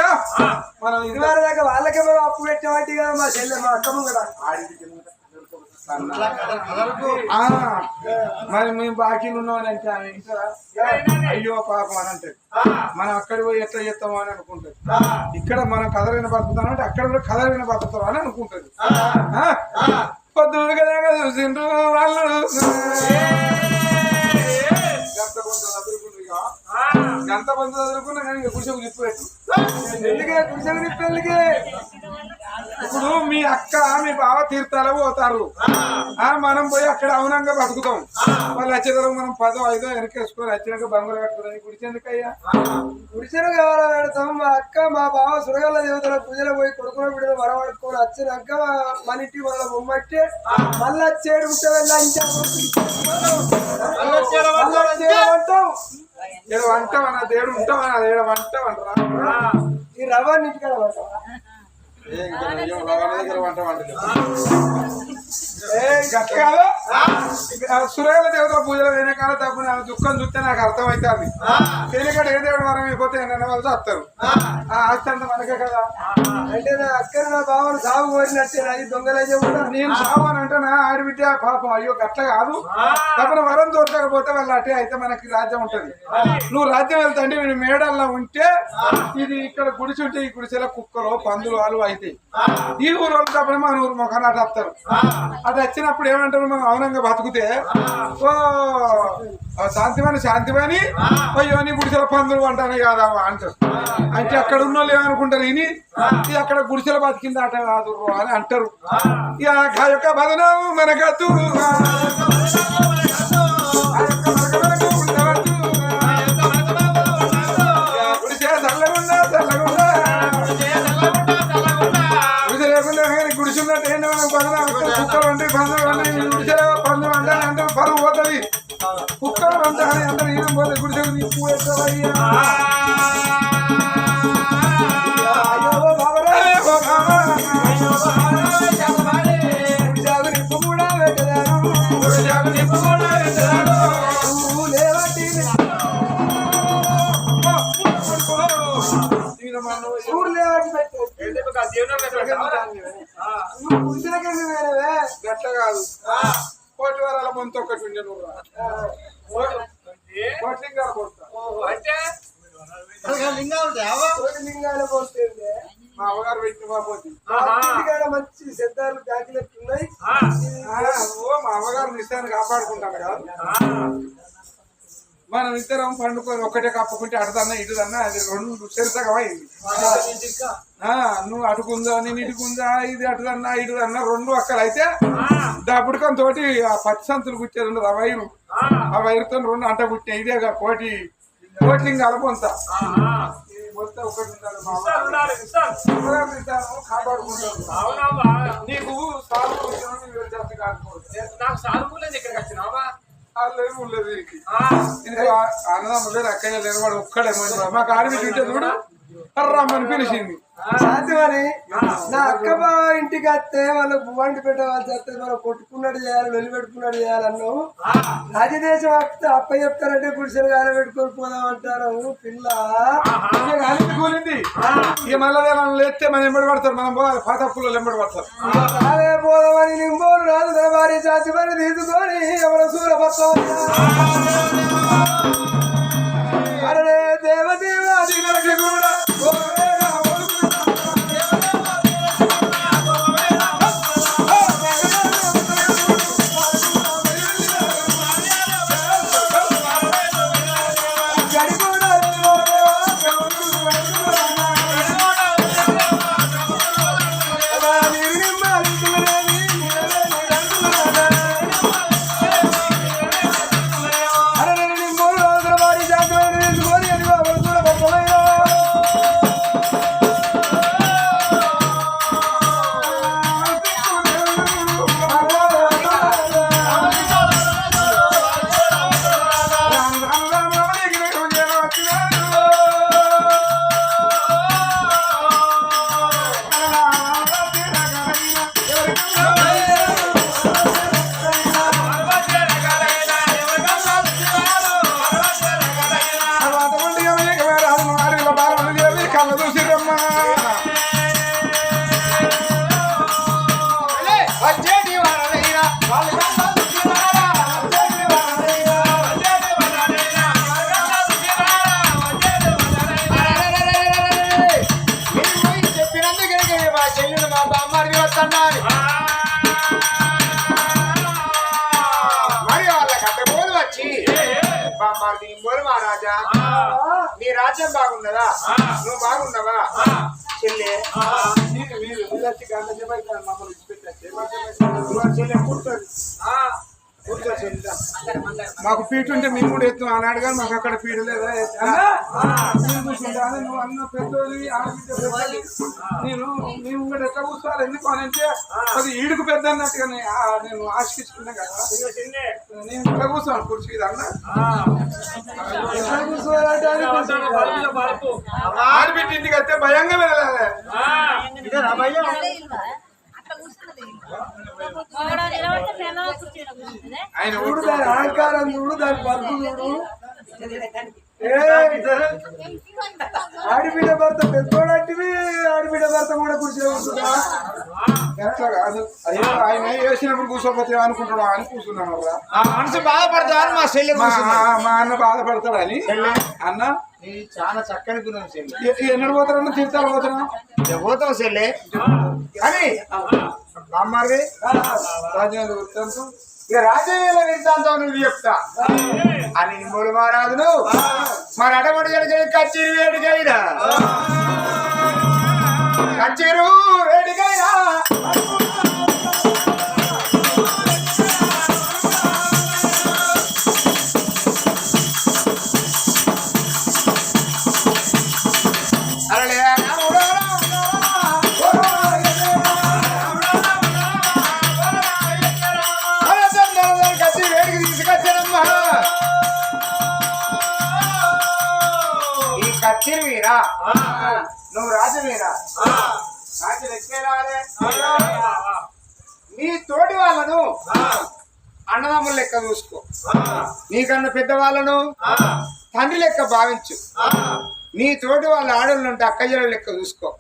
Speaker 1: మనం ఇది దాకా వాళ్ళకే అప్పు పెట్టేవాటి కదా. మా చెల్లె మా అక్కమ్మ కదా మరి మేము బాకీలు ఉన్నామని అంటే ఆమె ఇంకా అయ్యో పాపం అని అంటే మనం అక్కడ పోయి ఎట్లా చేస్తామో అని అనుకుంటది. ఇక్కడ మనం కదలిన బతుకుతాం అంటే అక్కడ కూడా కదలిన బతుకుతాం అని అనుకుంటది. పొద్దుగా చూసిండ్రు వాళ్ళు గంట బంధు చదువుకున్నా కానీ గుడిసెకు నిప్పు పెట్టు. ఎందుకే గుడిసెకు నిప్పు ఎందుకే? ఇప్పుడు మీ అక్క మీ బావ తీర్థాలు పోతారు. మనం పోయి అక్కడ అవునంగా బతుకుతాం. వాళ్ళు వచ్చేదారు మనం 10, 5 వెనకేసుకొని వచ్చినాక బంగులు కట్టుకుని గుడిసె ఎందుకయ్యా? గుడిసెను కావాలా పెడతాం. మా అక్క మా బావ సురగల్ల దేవతల పూజలు పోయి కొడుకుని బిడ్డలు వరవడుకొని వచ్చినాక మన ఇంటి వాళ్ళ బొమ్మట్టి మళ్ళీ వచ్చేడు ఉంటే వెళ్ళాంటాం. ఏదో వంటమన్నా దేవుడు ఉంటామన్నా ఏదో వంటమనరా ఈ రవ్వ నీటిగా వంట సురేల దేవత పూజలు వెనకాల తప్పున దుఃఖం చూస్తే నాకు అర్థమవుతుంది. తేలికడ ఏ దేవుడు వరం అయిపోతే ఏంటంటే వాళ్ళు వస్తారు. ఆస్తి అంటే మనకే కదా. అంటే నా అక్కడ నా బావను సాగు కోరినట్టే అది దొంగలయ్య కూడా నేను సాగు అని అంటే నా ఆడిబిడ్డ పాపం అయ్యో గట్ల కాదు. తప్పన వరం దొరకకపోతే వాళ్ళు అట్టే అయితే మనకి రాజ్యం ఉంటది. నువ్వు రాజ్యం వెళ్తాంటే నేను మేడల్లో ఉంటే ఇది ఇక్కడ గుడిసి ఉంటే ఈ గుడిసెల కుక్కలు పందులు వాళ్ళు అవుతాయి. ఈ ఊరు వాళ్ళు తప్పని మన ఊరు మొఖాన్ని అటు వస్తారు. అది వచ్చినప్పుడు ఏమంటారు మనం అవునంగా బతుకుతే ఓ శాంతిమని అయ్యో నీ గుడిసెల పందులు అంటానే కాదా అంటారు. అంటే అక్కడ ఉన్న వాళ్ళు ఏమనుకుంటారు ఇని అక్కడ గుడిసెల బతికింది అట కాదు అని అంటారు. ఇక యొక్క బదనం మనకత్తు గుడిసె చల్లగుండా గుడిసె లేకుండా గుడిసున్నట్టు ఏంటో మనకు బదనం కుక్కలు అంటే పందులు అంటే గుడిసెల పందులు అంటే అంటే పరువు పోతుంది. కుక్కలు అంటే అందరూ ఏం పోతే గుడిసె నీకు ఎట్లా గట్ల కాదు కోటి వారాల ముందు ఒకటి ఉండే నువ్వు కోట్లింగాలు కొడతా
Speaker 3: లింగాలు పోతుంది
Speaker 1: మా అవగారు పెట్టిన బాబోతి
Speaker 3: మంచి సిద్ధాలు జాకెట్లు ఉన్నాయి
Speaker 1: మా అవగారు నిశ్చాన్ని కాపాడుకుంటాను కాదు మనం ఇద్దరం పండుకొని ఒక్కటే కప్పుకుంటే అటుదన్నా ఇటుదన్నా అది రెండు చెరుసగం అయింది నువ్వు అటుకుందా నేను ఇటుకుందా ఇది అటుదన్నా ఇటుదన్నా రెండు అక్కలు అయితే దాపుడుకొని తోటి ఆ పచ్చి సంతులు కుట్టేది ఉండదు ఆ వైరు ఆ వైరుతో రెండు అంట కుట్టే ఇదేగా కోట్లింగాల పొంత మొత్తం ఒకటి కాపాడుకుంటాను నీకు
Speaker 4: సానుకూలం ఇక్కడికి వచ్చినావా
Speaker 1: అన్నదమ్ములు అక్కయ్య లేని వాడు ఒక్కడేమో మాకు ఆడబిడ్డ ఉంటే చూడు రమ్మని పిలిచింది
Speaker 3: సాధ్యమని నా అక్క బావ ఇంటికి వస్తే వాళ్ళు వండి పెట్టవాలి చేస్తే మనం కొట్టుకున్నట్టు చేయాలి వెళ్ళి పెట్టుకున్నట్టు చేయాలన్నావు రాజదేశం వస్తే అప్ప చెప్తారంటే పురుషులు గాలి పెట్టుకొని పోదాం అంటారు పిల్ల
Speaker 1: కూలింది ఇక మళ్ళీ లేస్తే మనం ఎంబడి పడతారు మనం పాతప్పుల్లో ఎంబడి పడతారు
Speaker 3: రావే పోదామని నింబోలు రాదు వారి సాధ్యమని తీసుకొని ఎవరు సూరపత్రం అరే దేవదేవ అధికారికి కూడా
Speaker 2: మహారాజా నీ రాజ్యం బాగున్నదా నువ్వు బాగున్నావా చెల్లె
Speaker 1: మాకు పీట ఉంటే మేము కూడా ఎత్తు ఆనాడు కానీ మాకు అక్కడ పీట లేదా నువ్వు అన్న పెద్దోది నేను మేము కూడా ఎట్లా కూర్చోవాలి ఎందుకు అని అంటే అది ఈడుకు పెద్ద అన్నట్టుగా నేను ఆశిస్తున్నా కదా నేను ఎట్లా కూర్చోను కుర్చీ అన్న ఆడబిడ్డ ఇంటికి వస్తే భయంగా వెళ్ళాలి ఆయన
Speaker 3: చూడు దాని అహంకారం చూడు దాని పరుపు చూడు ఆడిబిడ్డ భర్త పెద్దోడంటివి ఆడిబిడ్డ భర్త కూడా కూర్చోబోతుందా
Speaker 1: ఎట్లా కాదు అయ్యో ఆయన వేసినప్పుడు కూర్చోపోతే అనుకుంటున్నా అని కూర్చున్నాను
Speaker 2: మనసు బాధపడతా అని మా చెల్లె
Speaker 1: మా అన్న బాధపడతాడని అన్న
Speaker 2: చాలా చక్కని గుణం చెల్లి
Speaker 1: ఎన్నడు పోతారన్న తీర్థాలు పోతున్నా
Speaker 2: పోతావు చెల్లె అని అమ్మారి
Speaker 1: రాజేంద్ర వృత్తాంతం
Speaker 2: ఇక రాజయ్య వృత్తాంతం నువ్వు చెప్తా అని మూడు మహారాజును మరి అడగొడు జరిగే కచ్చేరు వేడికైనా కచ్చేరు వేడికైనా వీరా నువ్వు రాజవీరా రాజు లెక్కేరాలే నీ తోటి వాళ్ళను అన్నదమ్ముల లెక్క చూసుకో నీకన్నా పెద్దవాళ్ళను తండ్రి లెక్క భావించు నీ తోటి వాళ్ళ ఆడోళ్ళు ఉంటే అక్కయ్యల లెక్క చూసుకో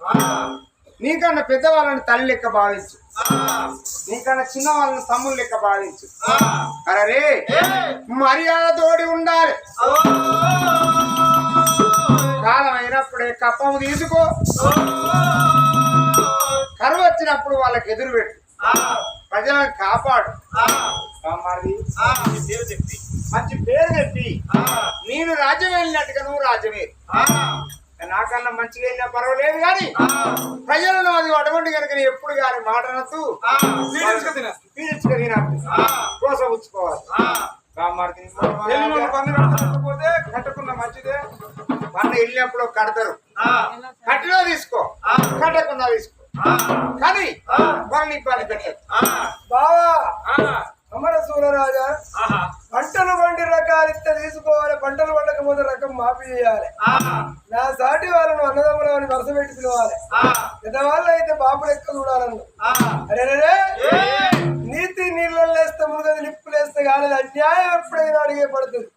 Speaker 2: నీకన్నా పెద్దవాళ్ళని తల్లి లెక్క భావించు, నీకన్నా చిన్న వాళ్ళని తమ్ముళ్ళు లెక్క భావించు. అరే మర్యాద తోడి ఉండాలి. కాలం అయినప్పుడే కప్పము తీసుకో, కరువు వచ్చినప్పుడు వాళ్ళకి ఎదురు పెట్టు, ప్రజలను కాపాడు. మంచి పేరు చెప్పి నేను రాజ్యం వెళ్ళినట్టుగా నువ్వు రాజ్యమే. నాకన్నా మంచిగా వెళ్ళినా పర్వాలేదు కానీ ప్రజలను అది అటువంటి కనుక ఎప్పుడు కానీ మాటనద్దు, పీడించుక తినద్దు, కోసం ఉంచుకోవాలి.
Speaker 1: పన్ను కట్టకుండా మంచిదే.
Speaker 2: పన్ను వెళ్ళినప్పుడు కడతారు, కట్టినా తీసుకో, కట్టకుండా తీసుకో, కానీ వాళ్ళని ఇబ్బంది పెట్టదు.
Speaker 3: బావా అమర సూరరాజా, పంటలు పండి రకాలు ఇస్తే తీసుకోవాలి, పంటలు పండకపోతే రకం మాఫీ చేయాలి. నా సాటి వాళ్ళను అన్నదమ్ములని వరుస పెట్టి పిలవాలి. పెద్దవాళ్ళు అయితే బాబులు ఎక్క చూడాలను. అరే నీతి నీళ్ళల్లో వేస్తే మునుగది నిప్పులు వేస్తే కాలేదు. అన్యాయం ఎప్పుడైనా అడిగే పడుతుంది.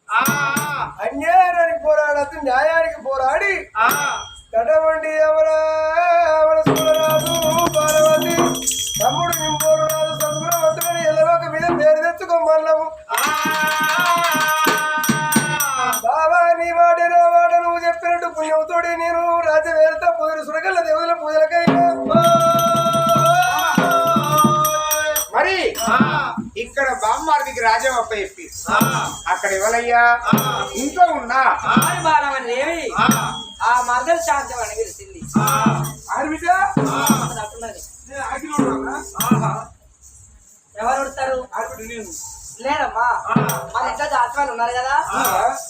Speaker 3: అన్యాయానికి పోరాడద్దు, న్యాయానికి పోరాడి కటవండి ఎవరా అమర సూరరాజు పార్వతి తమ్ముడు నింపోరు రాజు సదుగుణ వద్దులని ఎల్లలోక మీద పేరు తెచ్చుకోమన్నాము. బాబా నీ వాడే నా వాడ, నువ్వు చెప్పినట్టు పుణ్యంతోడి నేను రాజ్య వేరుతా పూజలు సురగల్ల దేవుల పూజలకైనా.
Speaker 2: మరి ఇక్కడ బామ్మార్దికి రాజ్యం అప్ప చెప్పి అక్కడ ఇవ్వలయ్యా ఇంట్లో ఉన్నా
Speaker 3: దేవి ఆ మర్దలు శాంతం అని పిలిచింది. ఎవరు ఉడతారు? లేదమ్మా, మన ఇంట్లో జాతకాలు ఉన్నారు కదా,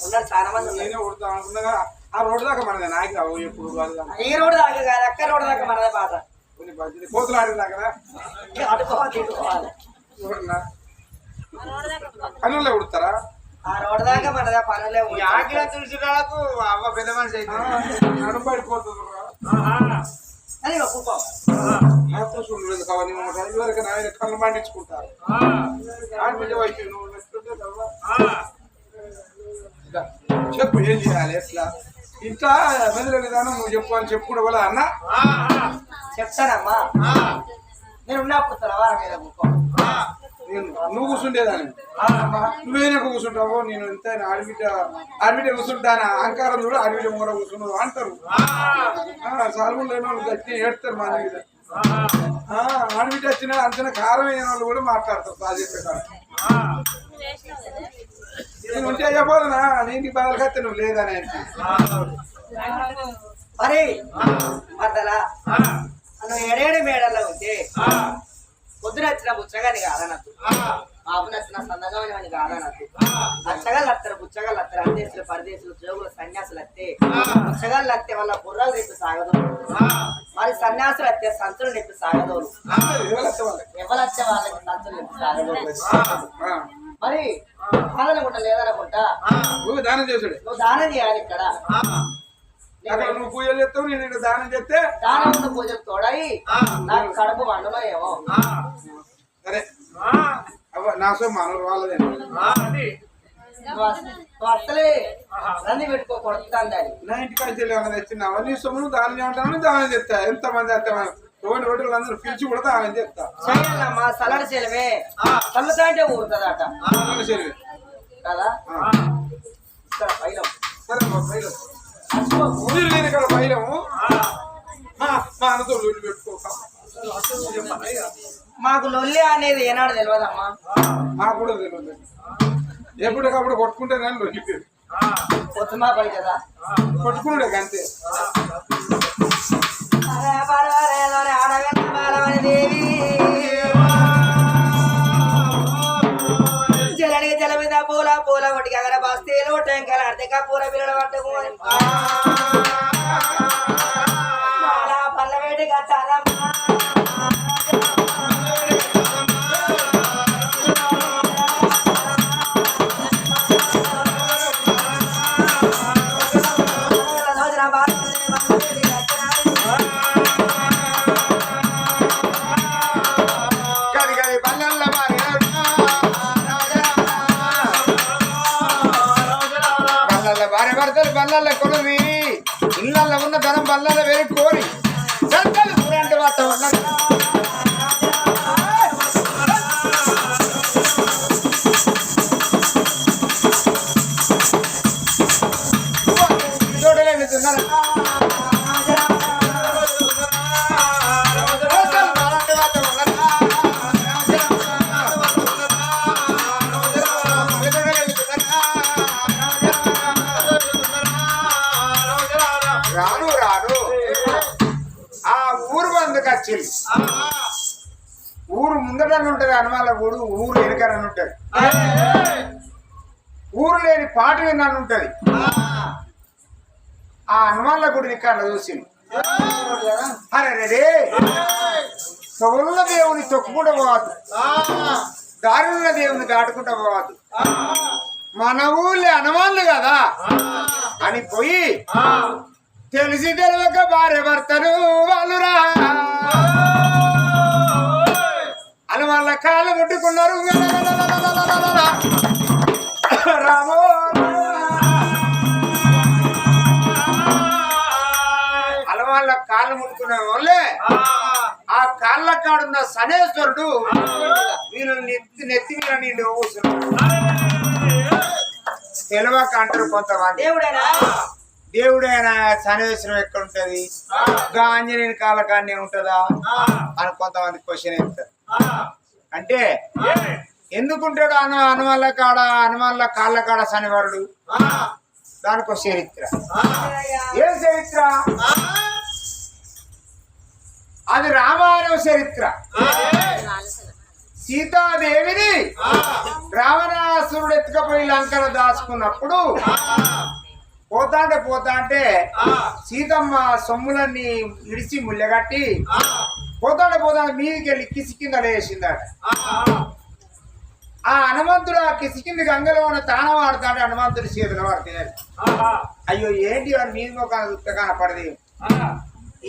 Speaker 3: ఉన్నారు చాలా మంది.
Speaker 1: నేనే ఉడతా అనుకున్నా. ఆ రోడ్డు దాకా మనదే, నాకు రావు ఎప్పుడు.
Speaker 3: ఈ రోడ్డు దాకా కాదు, అక్క రోడ్డు దాకా మనదే పాట.
Speaker 1: కోతులు ఆడిన దాకా
Speaker 3: అడుకోవాలి ఇటుకోవాలి.
Speaker 1: పనుల్లో ఉడతారా?
Speaker 3: ఆ రోడ్డు దాకా మనదే పనులే.
Speaker 2: ఆకిలా తుడిచినాలకు అవ్వ పెద్ద మనిషి అయితే
Speaker 1: నడుపడిపోతుంది.
Speaker 3: అది ఒప్పుకో
Speaker 1: కావాలి ఆయన కళ్ళు పండించుకుంటారు. చెప్పు ఏం చేయాలి, ఎట్లా ఇంట్లో మెదల విధానం నువ్వు చెప్పు అని చెప్పుకుంటే వాళ్ళ అన్న
Speaker 3: చెప్తానమ్మా. నేను ఉన్నప్పుడు తలవార మీద కూకో.
Speaker 1: నువ్వు కూర్చుండేదాన్ని, నువ్వేనా కూర్చుంటావో. నేను ఎంత ఆడబిడ్డ కూర్చుంటాను, అహంకారం కూడా ఆడబిడ్డ మూల కూర్చున్నావు అంటారు. సాల్వులు లేని వాళ్ళు గట్టి ఏడుతారు మన మీద. ఆడబిడ్డ వచ్చిన అంచనా కారం అయిన వాళ్ళు కూడా మాట్లాడతారు. బాధ్యత నేను ఉంటే అయ్యపోదునా, నీకు బాధలు కత్తే నువ్వు లేదని.
Speaker 3: మరి మద్దలా నువ్వు ఎడేడు మేడల్లో ఉంటే పొద్దున వచ్చిన బుచ్చగాని కాదనద్దు, బాబు నచ్చిన సందగమని అని కాదనద్దు. అచ్చగాళ్ళు వస్తారు, బుచ్చగాళ్ళు వస్తారు, అందేశులు పరదేశులు జోగులు సన్యాసులు వస్తే బుచ్చగాళ్ళు వస్తే వాళ్ళ బుర్రలు రేపు సాగదోలు, మరి సన్యాసులు వస్తే సంచులు నెప్పి సాగదోలు, ఎవరు వచ్చే వాళ్ళకి సంచులు నెప్పి సాగదోలు. మరి కాదనుకుంటా లేదనుకుంటా
Speaker 1: నువ్వు దానం చేసాడు,
Speaker 3: నువ్వు దానం చేయాలి. ఇక్కడ
Speaker 1: అక్కడ నువ్వు పూజలు చేస్తావు, నేను ఇక్కడ దానం చేస్తే
Speaker 3: దానం ఉన్న పూజలు తోడయి నాకు కడుపు వండలో ఏమో.
Speaker 1: సరే నా సో మనరు వాళ్ళదే.
Speaker 3: నువ్వు అసలే రంది పెట్టుకో కొడుతుంది.
Speaker 1: నా ఇంటికి ఏమైనా తెచ్చినావా? నీ సొమ్ము దానం చేయమంటాను, దానం చేస్తా. ఎంతమంది వస్తే తోని రోడ్లు అందరూ పిలిచి కూడా దానం చేస్తా.
Speaker 3: చేయాలమ్మా, సలాడి చెలవే చల్లుతా అంటే ఊరుతుందట కదా. ఇక్కడ పైలం
Speaker 1: సరే పైలం లేని ఇక్కడ పైలము మా అన్నతో లొల్లి పెట్టుకోక.
Speaker 3: మాకు లొల్లి అనేది ఏనాడు తెలియదమ్మా.
Speaker 1: నాకు కూడా తెలియదు. ఎప్పటికప్పుడు కొట్టుకుంటే నేను లొల్లి
Speaker 3: పొద్దుమా పడి కదా
Speaker 1: కొట్టుకున్నాడు అంతే.
Speaker 3: దేవి జలనికి జల మీద పూల పూల ఒటికి అగర బస్తీలు టెంకలు అర్థక పూల పిల్లలు పట్టుకు పళ్ళ వేడి కట్టాలమ్మా.
Speaker 2: భార్య భర్తలు బల్లల్లో కొలువి ఇళ్ళల్లో ఉన్న ధనం బల్లల్లో వేరు కోరి సంతలు రాను రాను ఆ ఊరు బందుకు వచ్చింది. ఊరు ముందటని ఉంటది హనుమాన్ల గుడి, ఊరు వెనుకని ఉంటది. ఊరు లేని పాట విన్నాను ఉంటది. ఆ హనుమాన్ల గుడిని ఇక్కడ చూసింది. అరే రే తొగుళ్ళ దేవుని తొక్కుకుంటూ పోవద్దు, దారుణ దేవుని దాటుకుంటూ పోవద్దు, మన ఊళ్ళో హనుమాన్లు కదా అని పోయి తెలిసి తెలియక భార్య భర్తలు వాళ్ళురా అని వాళ్ళ కాళ్ళు ముట్టుకున్నారు. రామో అలా వాళ్ళ కాళ్ళు ముట్టుకున్న వాళ్ళే ఆ కాళ్ళ కాడున్న శనేశ్వరుడు వీళ్ళని నెత్తి మీద నిండి కూర్చున్నాడు. తెలియక అంటారు కొంతమంది దేవుడైనా శనేశ్వరం ఎక్కడ ఉంటది, ఆంజనేయుని కాళ్ళ కాడనే ఉంటదా అని కొంతమంది క్వశ్చన్ వేస్తారు. అంటే ఎందుకుంటాడు హనుమాన్ల కాడ, హనుమాన్ల కాళ్ళ కాడ శనివారుడు? దానికి ఒక చరిత్ర. ఏం చరిత్ర? అది రామాయణ చరిత్ర. సీతాదేవిని రావణాసురుడు ఎత్తుకపోయి లంకను దాచుకున్నప్పుడు పోతా అంటే సీతమ్మ సొమ్ములన్నీ ఇడిచి ముళ్ళగట్టి పోతా మీదికి వెళ్ళి కిసి కింద లేచిందట. ఆ హనుమంతుడు ఆ కిసి కింద గంగలో ఉన్న తానం ఆడుతాడు. హనుమంతుడి చేతులు పడతాడు. అయ్యో ఏంటి వాడు మీద మొక్కన ఉత్తగాన పడది,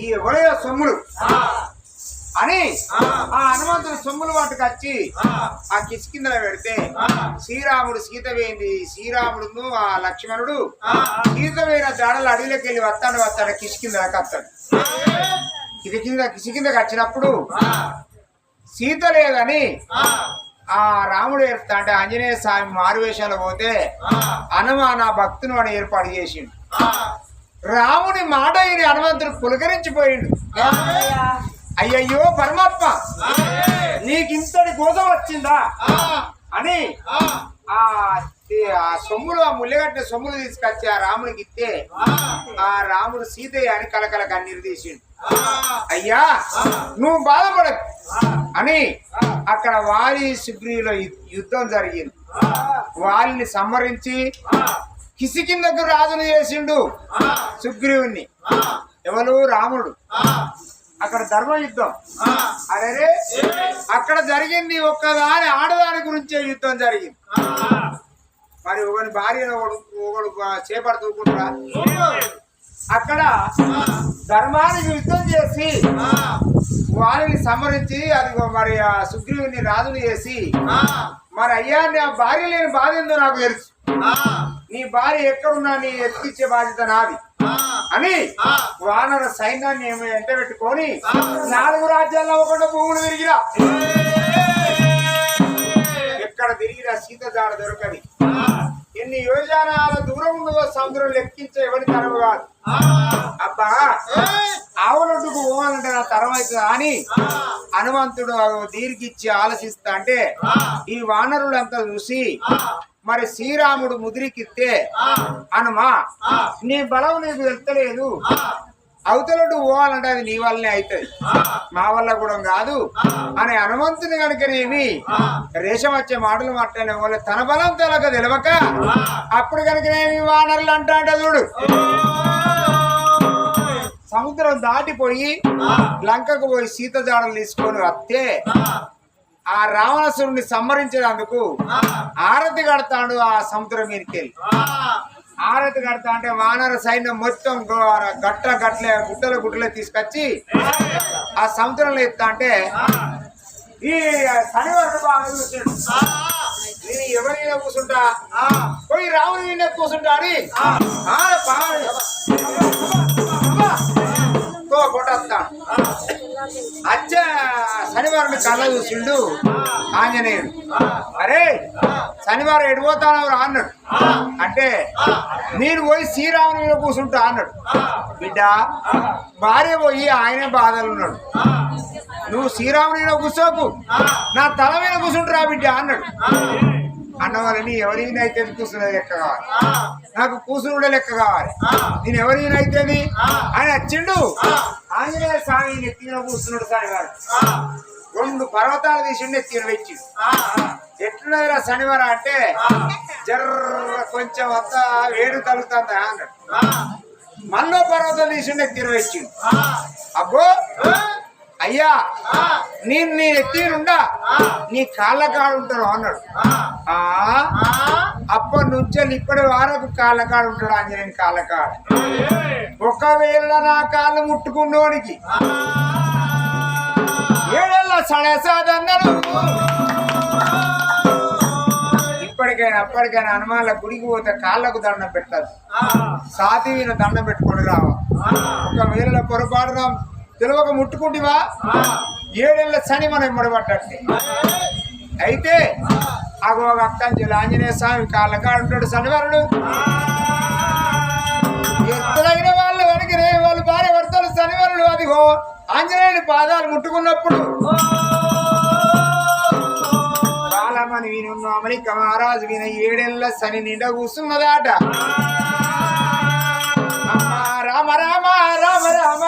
Speaker 2: ఈ ఎవరో సొమ్ములు అని ఆ హనుమంతుడు సొమ్ములు పట్టుకొచ్చి ఆ కిసి కింద పెడితే శ్రీరాముడు సీత వేయింది. శ్రీరాముడు ఆ లక్ష్మణుడు సీత వేయిన జాడలు అడవిలోకి వెళ్ళి వస్తాడు కిసి కింద వస్తాడు. కిసి కిందకి వచ్చినప్పుడు సీత లేదని ఆ రాముడు ఏర్పా అంటే ఆంజనేయ స్వామి మారువేషాలు పోతే హనుమాన్ ఆ భక్తుని వాడు ఏర్పాటు చేసిండు. రాముడి మాట ఇది హనుమంతుడు పులకరించిపోయిండు. అయ్యయ్యో పరమాత్మ, నీకింతటి కోసం వచ్చిందా అని ఆ సొమ్ములు, ఆ ముళ్ళగట్టిన సొమ్ములు తీసుకొచ్చి ఆ రాముడికి ఇస్తే ఆ రాముడు సీతయ్య అని కలకల కన్నీరు తీసిండు. అయ్యా నువ్వు బాధపడకు అని అక్కడ వాలి సుగ్రీవుల యుద్ధం జరిగింది. వాలిని సంహరించి కిసి కిందకు రాజును చేసిండు సుగ్రీవుని. ఎవరు? రాముడు. అక్కడ ధర్మ యుద్ధం. అరే అక్కడ జరిగింది ఒక్కదాని ఆడదాని గురించే యుద్ధం జరిగింది. మరి ఒకని భార్యను ఒకడు చేపడుతూకుంటా అక్కడ ధర్మానికి యుద్ధం చేసి వారిని సంహరించి అది మరి ఆ సుగ్రీవుని రాజుని చేసి మరి అయ్యా నా భార్య లేని బాధ ఏందో నాకు తెలుసు, నీ భార్య ఎక్కడున్నా నీ ఎత్తిచ్చే బాధ్యత నాది అని వానర సైన్యాన్ని ఎంట పెట్టుకొని 4 రాజ్యాల్లో ఒకటి భూములు తిరిగిరా. ఎక్కడ తిరిగిరా సీత జాడ దొరకది. ఎన్ని యోజనాల దూరం ఉన్నదో సముద్రం లెక్కించే ఎవరి తరం కాదు. అబ్బా ఆవులొడ్డుకు పోవాలంటే నా తరం అవుతుంది అని హనుమంతుడు దీర్ఘిచ్చి ఆలోచిస్తా అంటే ఈ వానరులంతా చూసి మరి శ్రీరాముడు ముద్రికిస్తే హనుమా నీ బలం నీకు వెళ్తలేదు, అవతలడు పోవాలంటే అది నీ వల్లనే అవుతుంది, మా వల్ల కూడా కాదు అని హనుమంతుని కనుకనేమి రేషం వచ్చే మాటలు మాట్లాడే వాళ్ళు తన బలం తెలక తెలవక అప్పుడు కనుకనేమి వానరులు అంటాంట చూడు. సముద్రం దాటిపోయి లంకకు పోయి సీత జాడలు తీసుకొని వస్తే ఆ రావణాసురుణ్ణి సంహరించేందుకు ఆరతి కడతాడు. ఆ సముద్రం మీదకి వెళ్ళి ఆరతి కడతా అంటే వానర సైన్యం మొత్తం గుట్టలే తీసుకొచ్చి ఆ సముద్రంలో ఎత్తా అంటే ఈ శనివారం బాగా చూసాడు. నేను ఎవరైనా కూర్చుంటా పోయి రాముని నిన్న కూర్చుంటా అని కొట్టేస్తాను. అచ్చా శనివారం కళ్ళ చూసిండు ఆంజనేయుడు. అరే శనివారం ఎడిపోతానవరా అన్నాడు. అంటే నేను పోయి శ్రీరాముని మీద కూర్చుంటా అన్నాడు. బిడ్డ భార్య పోయి ఆయనే బాధలు ఉన్నాడు, నువ్వు శ్రీరాముని మీద కూర్చోకు, నా తల మీద కూర్చుంటురా బిడ్డ అన్నాడు. అన్నవాళ్ళని ఎవరి మీద అయితే కూర్చునే లెక్క కావాలి, నాకు కూర్చుని లెక్క కావాలి, నేను ఎవరి మీద అయితేని ఆయన వచ్చిండు. ఆంజనేయ స్వామి నెత్తిన కూర్చున్నాడు. శనివారం 2 పర్వతాలు తీసిండు, నెత్తిన వెచ్చిండు. ఎట్లున్నదిరా శనివారం అంటే జర్ర కొంచెం అంత వేడు తగ్గుతుంది అన్నాడు. మళ్ళీ పర్వతాలు తీసిండు, నెత్తిన వెచ్చిండు. అబ్బో అయ్యా నేను నీ ఎత్తినుండా నీ కాళ్ళ కాడు ఉంటాడు అన్నాడు. అప్పటి నుంచి ఇప్పటి వరకు కాళ్ళ కాడు ఉంటాడు ఆంజనేయుని కాళ్ళ కాడు. ఒకవేళ నా కాళ్ళు ముట్టుకున్నోనికి 7 ఏళ్ళ సడసాదన్నాడు. ఇప్పటికైనా అప్పటికైనా హనుమాన్ల గుడికి పోతే కాళ్ళకు దండం పెట్టదు, సాతి మీద దండం పెట్టుకొని రావా. ఒకవేళ పొరపాటున తెలియక ముట్టుకుంటివా 7 ఏళ్ళ శని మనం ఇమ్మడబడ్డట్టే. అయితే అగో అక్కంచెలు ఆంజనేయ స్వామి కాళ్ళ కాడు ఉంటాడు శనివారుడు. ఎత్తులైన వాళ్ళు వెనకనే వాళ్ళు భార్య భర్తలు శనివారుడు. అదిగో ఆంజనేయుని పాదాలు ముట్టుకున్నప్పుడు బాలమని వినున్న అమెరికా మహారాజు విన 7 ఏళ్ళ శని నిండా కూర్చున్నదాట. రామ రామ రామ రామ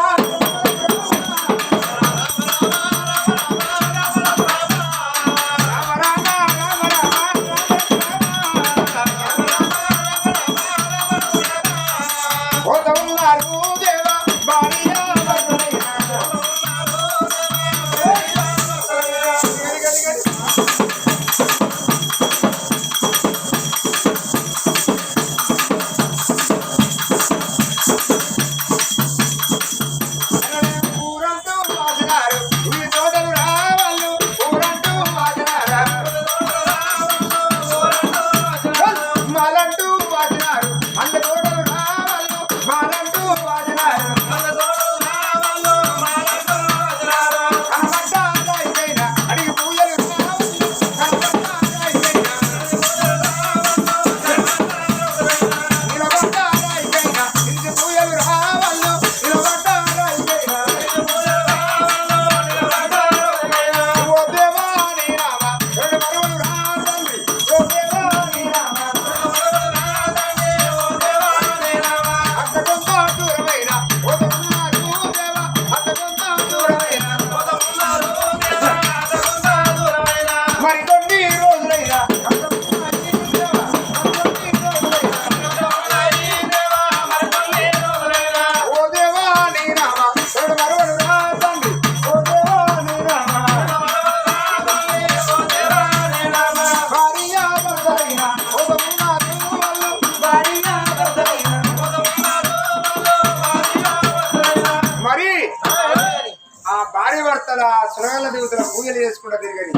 Speaker 2: భర్తల సురగల దేవతల పూజలు చేసుకుంటా తిరిగని.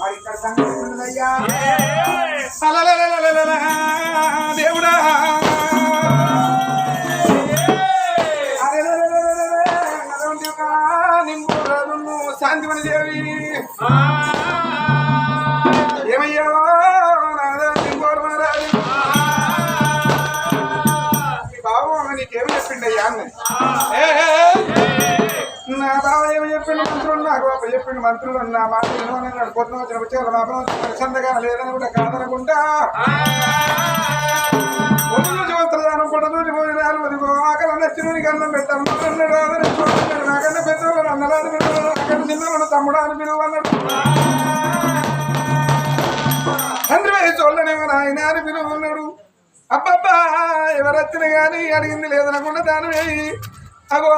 Speaker 2: మరి ఇక్కడ సంగతి ఉన్నదయ్యా దేవుడా. శాంతిమణి దేవి ఏమయ్యా బాబు నీకేమి చెప్పిండయ్యా అన్నది. నా బావ ఏమి చెప్పిండు మంత్రులు, నాకు బాబు చెప్పిండు మంత్రులు నా మాట కొత్త వచ్చిన వచ్చారు నా ప్రశాంతగా లేదని కూడా కాదనుకుంటా సంవత్సరాలు పొడదూటి భోజనాలు అదిగో ఆకలి నచ్చిన అన్నం పెట్టాను నాకన్నా పెద్దవాళ్ళు అన్నలాని పిలువ నాకన్నా చిన్నవాడు తమ్ముడు అని పిలువ అన్నాడు. తండ్రి వయసు చూడలేమో నాయన అని పిలువ ఉన్నాడు. అబ్బబ్బా ఎవరొచ్చిన కానీ అడిగింది లేదనకుండా దాని వేయి అగో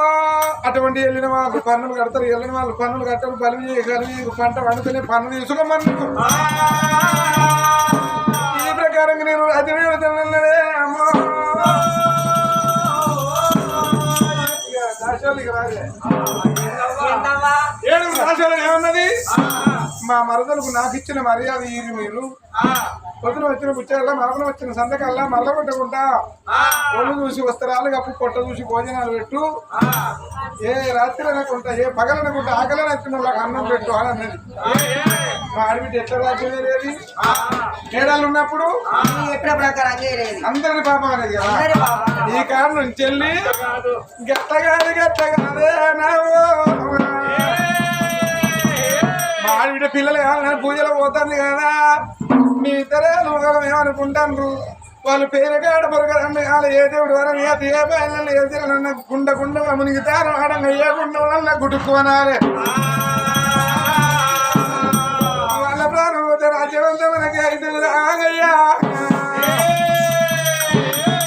Speaker 2: అటువంటి వెళ్ళిన వాళ్ళు పన్నులు కడతారు, వెళ్ళిన వాళ్ళు పన్నులు కట్టరు, బలి కలిగి పంట వండుకుని పన్ను తీసుకోమని ఈ ప్రకారంగా నేను అది వెళ్తానన్నాడే. అమ్మో దాశాలికి రాలే 7 రాశాలు ఏమన్నది
Speaker 1: మా మరదలకు నాకు ఇచ్చిన మర్యాద ఈ మీరు పొద్దున వచ్చిన పుచ్చాల మరదలు వచ్చిన సంతకల్లా మరల కొట్టకుండా ఒళ్ళు చూసి వస్త్రాలు కప్పు పొట్ట చూసి భోజనాలు పెట్టు ఏ రాత్రి అనుకుంటా ఏ పగలనుకుంటా ఆకలి నచ్చిన వాళ్ళకి అన్నం పెట్టు అని అన్నది. మా ఆడబిడ్డ ఎట్లా రాజ్యం లేదు తేడాలు ఉన్నప్పుడు
Speaker 3: ఎక్కడ ప్రకారం
Speaker 1: అందరి పాపం అనేది కదా. ఈ కారణం చెల్లి గట్టగానే గట్టగానే మా ఆడబిడ్డ పిల్లలు కావాలని పూజలో పోతుంది కదా. మీ ఇద్దరే లోకం ఏమనుకుంటాను వాళ్ళు పేరుగాడ పొరగడన్న కాదు ఏ దేవుడు వరం ఏ తీయబోయే ఏదైనా గుండ గుండ మునిగితారు ఆడంగా ఏ గుండ వల్ల గుడుక్కునాలి వాళ్ళ ప్రాణం పోతే రాజ్యవంతం మనకి అయితే ఆగయ్యా.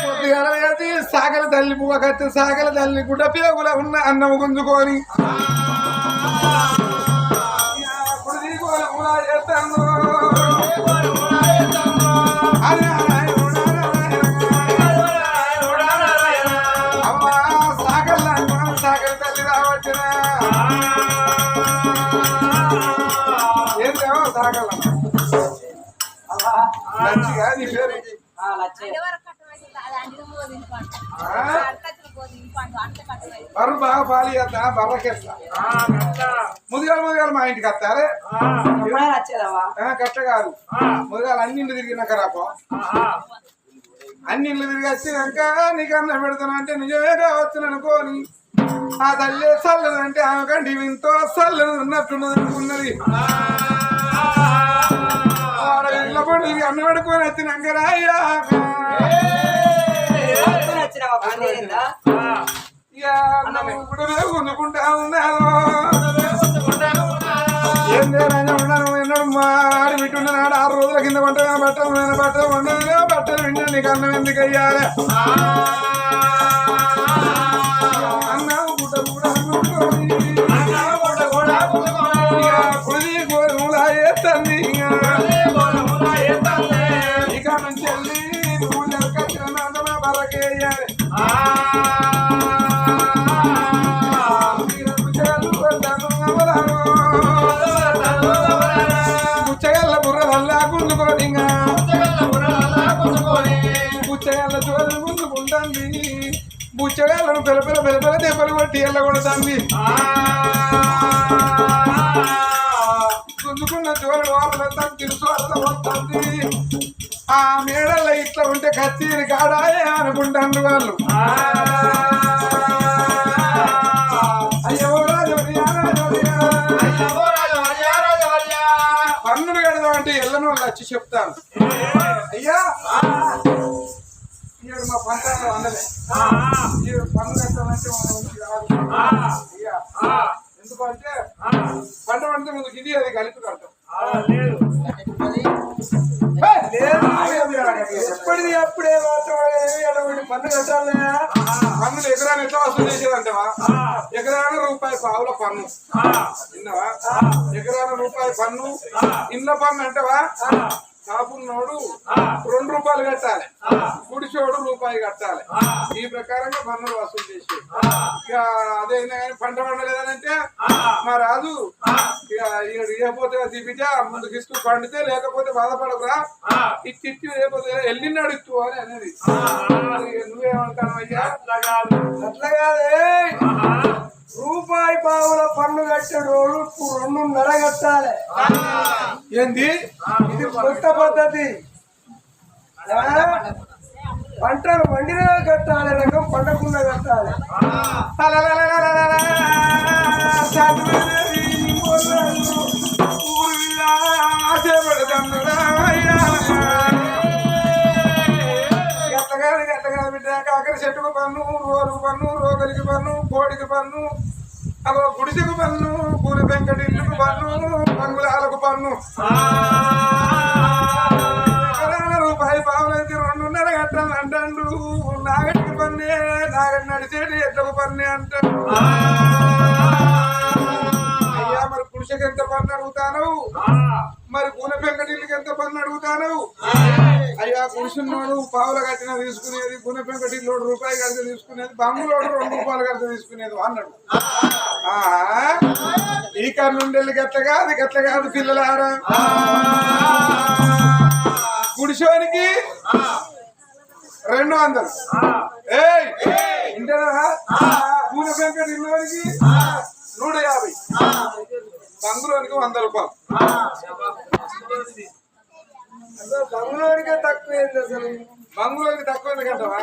Speaker 1: పొద్దుగాల వేసి సాగల తల్లి పువ్వ కత్తి సాగల తల్లి గుడ్డ పేగుల ఉన్న అన్నం గుంజుకొని చేస్తాను సాగల తల్లి రావచ్చిన ఏం లేవో సాగల మంచిగా నీ పేరు బర్రు బాగా పాలి చేస్తా బర్రకేస్తా ముదిగాలు మా ఇంటికి వస్తారే కట్ట కాదు ముదిగాలు అన్ని ఇల్లు తిరిగినాక రాపో అన్ని ఇల్లు తిరిగి వచ్చినాక నీకు అన్నం పెడతాను అంటే నిజమే కావచ్చు అనుకోని ఆ తల్లి చల్లదు అంటే ఆమె కంటే ఇంతో చల్లదు ఉన్నట్టున్నది అనుకున్నది. ఇళ్ళ పండు అన్నం పెట్టుకొని వచ్చినాక రాయ్యా ఇప్పుడు కొనుక్కుంటా ఉన్నాను ఏం ఉన్నాను ఎన్నడు మా ఆడి పెట్టున్నాడు 6 రోజుల కింద బట్టలు బట్టలు ఉండదు బట్టలు విన్నా నీకు అన్నం ఎందుకు అయ్యాలి అన్నం గుడ్డ కూడా కుడి గోరులా వేస్తుంది ఇక నుంచి వెళ్ళి నువ్వు జరగచ్చిన బరకేయాలి బుచ్చగల్ల బుర్రల్లా గుంజుకోని బుచ్చగల్ల చోరు గుంజుకుంటుంది బుచ్చగల్లను పెలపెల దెబ్బలు కొట్టి ఎల్లగొడుతుంది గుంజుకున్న చోరు వాళ్ళంతా తెలుసు అర్థం వస్తుంది. ఆ మేడల్లో ఇట్లా ఉంటే కత్తిరి కాడాయే అనుకుంటాను వాళ్ళు. అయ్యో పన్నులు కడదాం అంటే ఎల్లను వాళ్ళు వచ్చి చెప్తాను అయ్యా ఈడు మా పంటలో అందలే ఈడు పన్ను కట్టాలంటే అయ్యా ఎందుకంటే పంట పండితే ముందు ఇది అది కలిపి కడతాం ఎప్పటిది అప్పుడే పన్ను కట్టాలి. పన్నులు ఎకరాన్ని ఎట్లా వసూలు చేసేదంటవా ఎకరాన రూపాయి పావుల పన్ను విన్నావా ఎకరాన రూపాయి పన్ను ఇళ్ళ పన్ను అంటవా కాపున్నోడు 2 రూపాయలు కట్టాలి గుడిచోడు రూపాయి కట్టాలి ఈ ప్రకారంగా పన్నులు వసూలు చేసి ఇక అదైనా కానీ పంట పండలేదనంటే మా రాజు ఇక ఇకపోతే దిపిట ముందుకు ఇస్తూ పండితే లేకపోతే బాధపడకురా ఇచ్చి లేకపోతే వెళ్ళినాడు ఇస్తూ అని అనేది నువ్వేమంటాను అయ్యా అట్లా కాదే రూపాయి పావుల పన్ను కట్టేటోడు 2.5 కట్టాలి. ఏంది ఇది కొత్త పద్ధతి. పంటలు పండినా కట్టాలి రకం పండకుండా కట్టాలి. గట్టగా బిడ్డ కాకర చెట్టుకు పన్ను రోలుకు పన్ను రోగలికి పన్ను కోడికి పన్ను అగో గుడిసెకు పన్ను పూల వెంకటి ఇల్లుకు పన్ను పంగులాలకు పన్ను రూపాయి పావులైతే 2.5 కట్టాలి అంటాడు. నాగటికి పన్నే నాగటి నడిచేటి ఎట్లకు పన్నే అంటాడు. అయ్యా మరి పురుషకి ఎంత పన్ను అడుగుతాను మరి పూల వెంకటి ఇల్లుకి ఎంత పన్ను అడుగుతాను అయ్యా కూర్చున్నాడు పావుల కట్టిన తీసుకునేది గుణపెంకటి ₹1 కడితే తీసుకునేది బంగులోడు ₹2 కడితే తీసుకునేది అన్నాడు. ఈ కన్ను నుండి గట్లగా అది గట్ల కాదు పిల్లలారా. గుడిసోనికి 200 ఇంటరా గుణపెంకటి ఇల్లునికి 150 బంగులోనికి ₹100.
Speaker 3: బంగులోనికే తక్కువ ఏంది అసలు?
Speaker 1: బంగులోకి తక్కువ ఎందుకంటవా?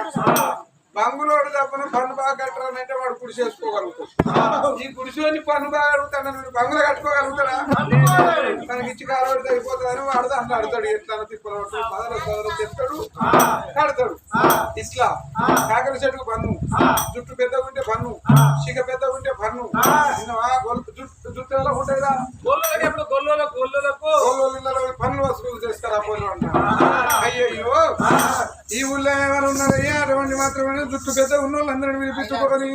Speaker 1: బంగులోడు తప్పన పన్ను బాగా కట్టాలంటే వాడు కుడి చేసుకోగలుగుతాడు. ఈ కుడిసోని పన్ను బాగా అడుగుతాడు, బంగులో కట్టుకోగలుగుతాడా? మనకి ఇచ్చి కాలబడితే అయిపోతుందని వాడు దాంట్లో అడుగుతాడు. ఎట్లా తిప్పలు పదలు చెప్తాడు, కడతాడు. ఇట్లా కాకర చెట్టుకు పన్ను, జుట్టు పెద్దగా ఉంటే పన్ను, చిక పెద్దగా ఉంటే పన్ను, జుట్టు ఎలా ఉంటాయిరా పన్ను వసూలు చేస్తారు. ఆ పోలు అంటారు. అయ్యయ్యో ఈ ఊళ్ళో ఏమైనా ఉన్నారయ్యా అటువంటి మాత్రమే జుట్టు పెద్ద ఉన్న వాళ్ళందరినీ వినిపించుకోని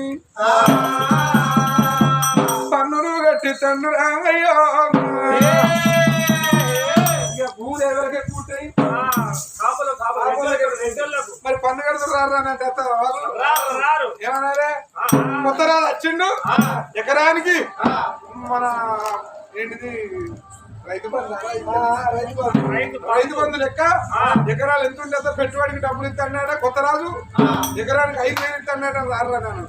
Speaker 1: పన్నులు కట్టి తండ్రు రామయ్యో. ఇక భూములు ఎవరికి ఎక్కువ ఉంటాయి? మరి పన్ను కడుతూ రారంటే ఏమన్నారే కొత్త రాదు వచ్చిండు ఎకరానికి మన ఏంటిది రైతు బంధు లెక్క ఎకరాలు ఎంత ఉంటే పెట్టుబడికి డబ్బులు ఇస్తాడా కొత్త రాజు. ఎకరానికి 5,000 ఇస్తాడా రారా నేను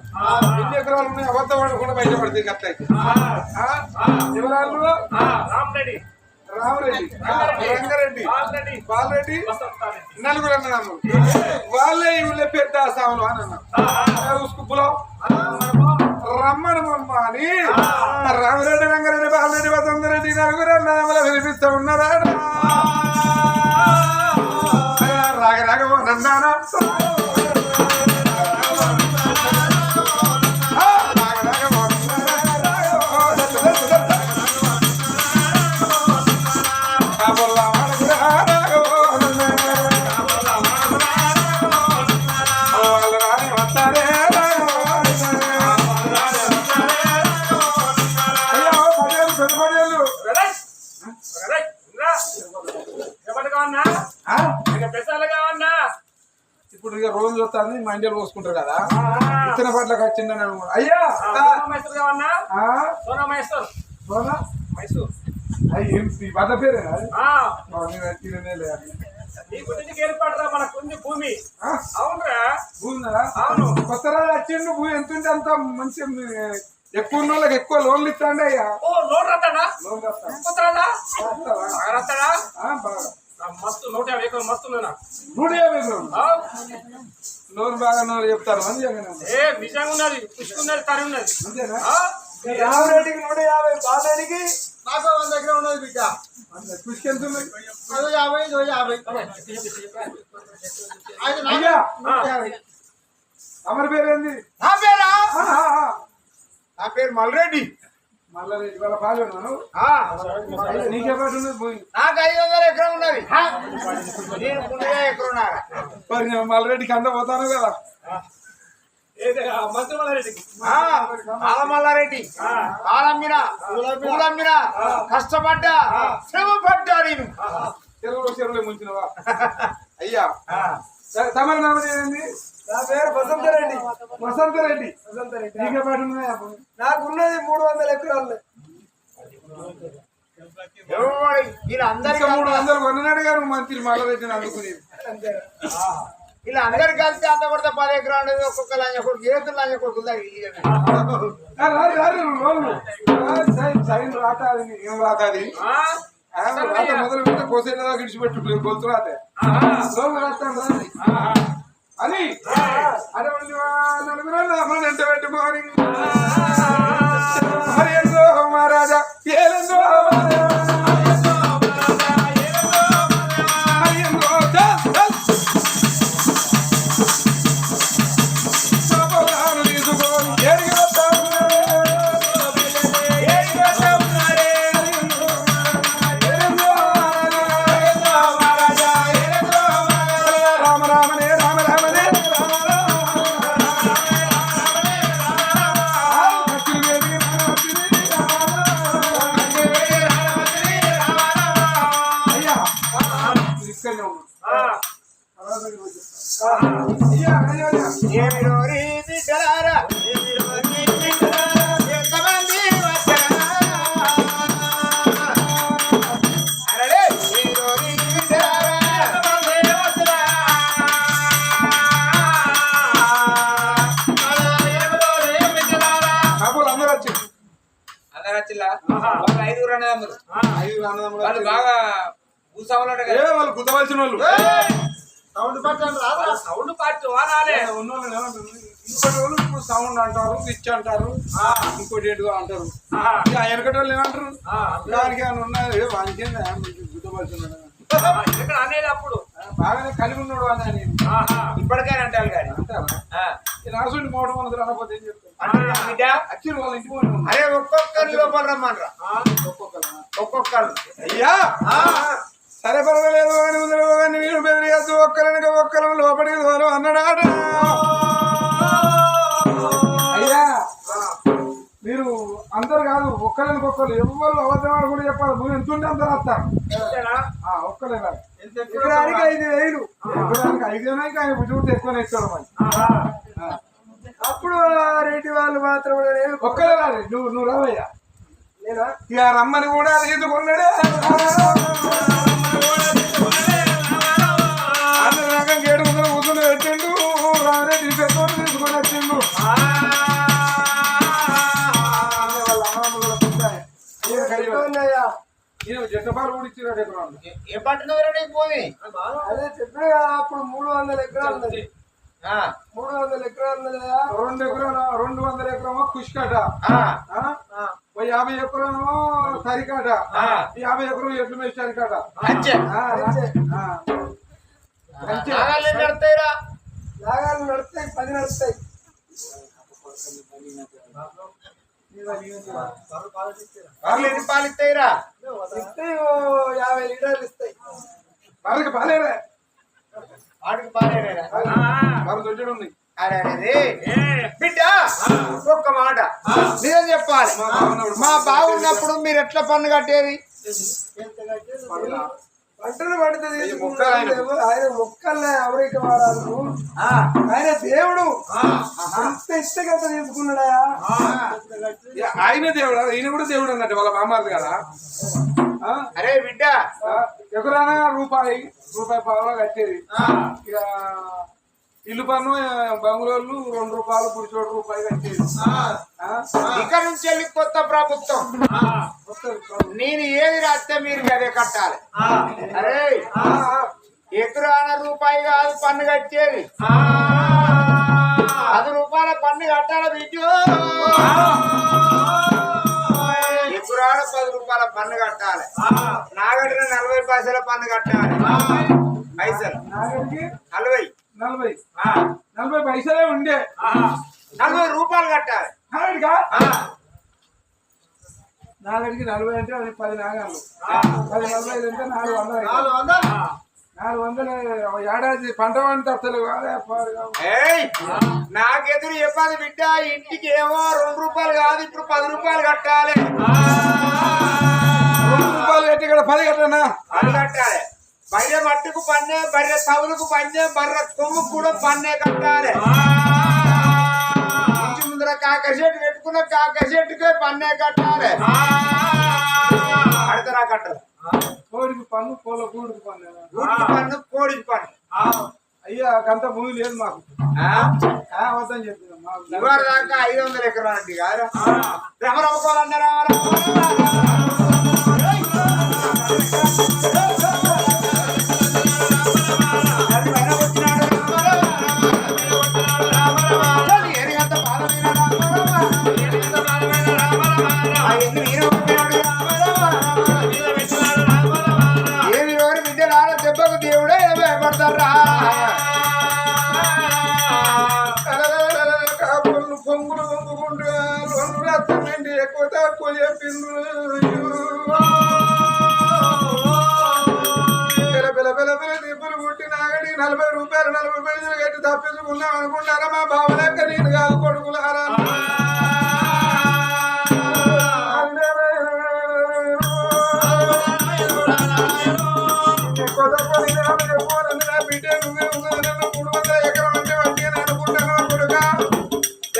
Speaker 1: ఎన్ని ఎకరాలు ఉన్నాయి అబద్ధం పడకుండా బయటపడుతుంది. అట్లయితే ఎవరాళ్ళు రామరెడ్డి, రంగారెడ్డి, బాలరెడ్డి, నలుగురు అన్నాము. వాళ్ళే ఇళ్ళే పెద్ద సాములు అని అన్నా ఉసుకుప్పులో రమ్మనమ్మ అని రామరెడ్డి, రంగారెడ్డి, బాలరెడ్డి, వసంతరెడ్డి నలుగురు నామల వినిపిస్తూ ఉన్నారా? రాగ రాగ నందానా ఇప్పుడు ఇక రోజులు వస్తుంది మండలు పోసుకుంటారు కదా ఇతర పట్లకి వచ్చిందని అయ్యా వాళ్ళ పేరేనా కొత్త రాజు వచ్చిండు భూమి ఎంత ఉంటే అంత మంచి ఎక్కువ ఉన్న వాళ్ళకి ఎక్కువ లోన్లు ఇస్తాండి అయ్యా.
Speaker 4: మస్తు 150 ఎకరాలు మస్తు
Speaker 1: 150 లోన్ బాగా చెప్తారు అని
Speaker 4: నిజంగా ఉన్నది పుష్కున్నది తరి ఉన్నది
Speaker 1: అంతేనా?
Speaker 3: రామరెడ్డికి 150, బాలరెడ్డికి
Speaker 2: నాకు 100 ఎకరం ఉన్నది బిడ్డ.
Speaker 1: పుష్కి ఎంత ఉన్నాయి?
Speaker 2: 50
Speaker 1: అయ్యా అమర్ పేరేంది?
Speaker 2: నా పేరా? నా పేరు మల్రెడ్డి.
Speaker 1: మల్లారెడ్డి వాళ్ళ పాలు ఉన్నాను. నీకే పాటు ఉన్నది పోయి
Speaker 2: నాకు 500 ఎకరం ఉన్నది. నేను 100 ఎకరం
Speaker 1: మరి మల్లారెడ్డికి అంత పోతాను కదా.
Speaker 2: మల్లారెడ్డి పాలమ్మినా పూలమ్మినా కష్టపడ్డా శ్రమ పడ్డా నేను
Speaker 1: చెరువులో ముంచినవా అయ్యా. తమరి నామది ఏంది?
Speaker 3: నా పేరు వసంతరెడ్డి.
Speaker 1: వసంతరెడ్డి నీకే పాటు ఉన్నాయా?
Speaker 3: నాకున్నది 300 ఎకరాలు.
Speaker 2: వీళ్ళందరికీ
Speaker 1: 300 కొన్నాడు గారు మంత్రి మల్లారెడ్డిని అందుకునేది.
Speaker 2: ఇలా అందరికి కలిసి అంత కొడితే 10 ఎకరాలు ఒక్కొక్క లంజ కొడుకు ఏతులు లంజ కొడుకు
Speaker 1: సైన్ రాతాది ఏం రాతాది రాత మొదలు పెడితే కోసేదా గిడిచిపెట్టు గొంతు రాతే లోన్ రాస్తాను అని అటువంటి నలుగురు ఎంత పెట్టుకోని హరియందో మహారాజా ఏలందో
Speaker 2: వచ్చిల్లా వాళ్ళు 5 అన్నదమ్ములు.
Speaker 1: 5 అన్నదమ్ములు
Speaker 2: వాళ్ళు బాగా భూస్వాములు
Speaker 1: ఏ వాళ్ళు గుద్దవలసిన వాళ్ళు
Speaker 4: సౌండ్ పార్టీ వాడాలి.
Speaker 1: ఉన్నోళ్ళు ఏమంటారు? ఇంకోటి వాళ్ళు ఇప్పుడు సౌండ్ అంటారు, పిచ్ అంటారు, ఇంకోటి ఏంటిదో అంటారు. ఇక వెనకటి వాళ్ళు ఏమంటారు? దానికి ఏమైనా ఉన్నది వానికి గుద్దవలసిన
Speaker 4: ఇక్కడ అనేది అప్పుడు
Speaker 1: బాగానే కలిగి ఉన్నాడు అని అని
Speaker 2: ఇప్పటికైనా అంటారు కానీ
Speaker 1: అంటారా? రాసుని మోడం మనకు రాకపోతే ఏం చెప్తారు? యాక్చువల్ వాళ్ళ ఇంటి పోయి
Speaker 2: అరే ఒక్కొక్కరి లోపల రమ్మనరా ఒక్కొక్కరు.
Speaker 1: అయ్యా సరే పర్వాలేదు అని ఉందరు కానీ మీరు బెదిరియద్దు ఒక్కరిని ఒక్కరిని లోపలికి దూరం అన్నాడాట. అయ్యా మీరు అందరు కాదు ఒక్కరికి ఒక్కరు ఎవరు అబద్ధం కూడా చెప్పాలి. నువ్వు ఎంత ఉంటే అంత రాస్తాను ఒక్కరే ఎకరానికి 5,000 ఎకరానికి 5,000 ఆయన చూస్తే ఎక్కువ ఇస్తాడు మరి.
Speaker 3: అప్పుడు రెడ్డి వాళ్ళు మాత్రం
Speaker 1: ఒక్కరే రాదు నువ్వు రావయ్యా ఇక రమ్మని కూడా తీసుకున్నాడే. అందరి రకం గేటు ముందు కూర్చొని పెట్టిండు. రామరెడ్డి పెద్దోడు తీసుకొని వచ్చిండు. జట్టపాలు కూడా ఇచ్చాడు ఎకరాలు.
Speaker 2: ఏ పట్టిన పోయి
Speaker 3: అదే చెప్పిన అప్పుడు 300 ఎకరాలు ఉన్నది. 300 ఎకరాలు ఉన్నది కదా.
Speaker 1: 200 ఎకరమో కుష్కట, 50 ఎకరమో సరికాట, 50 ఎకరం ఎట్లు మేసి సరికాట.
Speaker 2: నడతాయిరా
Speaker 3: నాగాలు నడుస్తాయి, 10 నడుస్తాయి.
Speaker 2: పాలు ఇస్తాయిరా
Speaker 3: ఇస్తాయి 50 లీటర్లు ఇస్తాయి.
Speaker 1: వాళ్ళకి పాలేరే
Speaker 2: వాడికి పాలేరా
Speaker 1: వాళ్ళు దొడ్డు ఉంది.
Speaker 2: అరే బిడ్డ ఒక్క మాట నిజం చెప్పాలి. మా బాగున్నప్పుడు మీరు ఎట్లా పన్ను కట్టేది?
Speaker 3: పంటలు పడితే ఆయన మొక్కల్ని అమెరికా వాడాలి. ఆయన దేవుడు అంత ఇష్టగత తీసుకున్నాడా?
Speaker 1: ఆయన దేవుడు ఈయన కూడా దేవుడు అన్నట్టు వాళ్ళ మామారు కదా.
Speaker 2: అరే బిడ్డ
Speaker 1: ఎకరానా రూపాయి పావులో కట్టేది. ఇక ఇల్లు పన్ను బంగుళూరు 2 రూపాయలు పురుషోడు రూపాయి కట్టేది.
Speaker 2: ఇక్కడ నుంచి వెళ్ళి కొత్త ప్రభుత్వం నేను ఏది రాస్తే మీరు అదే కట్టాలి. అరే ఎకరాన రూపాయి కాదు పన్ను కట్టేది, 10 రూపాయల పన్ను కట్టాలి బిడ్డు. ఎకరాన 10 రూపాయల పన్ను కట్టాలి. నాగడిన 40 పైసల పన్ను కట్టాలి. పైసలు
Speaker 1: 40 పైసలే ఉండే
Speaker 2: 40 రూపాయలు కట్టాలి.
Speaker 1: నాగడికి 40 అంటే అది 10 నాగాలు. 10 45 అంటే 400 ఏడాది పంట పంట అసలు
Speaker 2: నాకెదురు చెప్పాలి బిడ్డ. ఇంటికి ఏమో 2 రూపాయలు కాదు, ఇప్పుడు 10 రూపాయలు కట్టాలి.
Speaker 1: 2 రూపాయలు కట్టి ఇక్కడ 10 కట్టనా?
Speaker 2: అది కట్టాలి. బర్రె మట్టుకు పన్నే, బర్రె తవులకు పన్నే, బర్రె కొమ్ముకు కూడా పన్నే కట్టాలి. ఇంటి ముందర కాకసేటు పెట్టుకున్న కాకసేటుకే పన్నే కట్టాలి. అడతరా కట్టరు.
Speaker 1: కోడికి పన్ను కోడికి పన్ను,
Speaker 2: గుడికి పన్ను కోడికి పన్ను.
Speaker 1: అయ్యా అంత భూమి లేదు మాకు. అవద్దని చెప్తున్నాం.
Speaker 2: ఇవాళ దాకా 500 ఎకరాలు అండి కాదు. రమరమ్మకోవాలన్నారా? ఏమి ఎవరు బిడ్డలారా దెబ్బకు దేవుడే భయపడతారా?
Speaker 1: పొంగులు పొంగుకుంటూ 2 రాత్రులండి ఎక్కువ తక్కువ చెప్పిండ్రు. నిప్పులు పుట్టి నాగడి 40 రూపాయలు 40 పైసలు కట్టి తప్పించుకున్నాం అనుకుంటారా? మా బావలెక్క నేను కాదు కొడుకులారా. బిడ్డ నువ్వే 300 ఎకరం అంటే మంచిగా అనుకుంటాను కొడుక.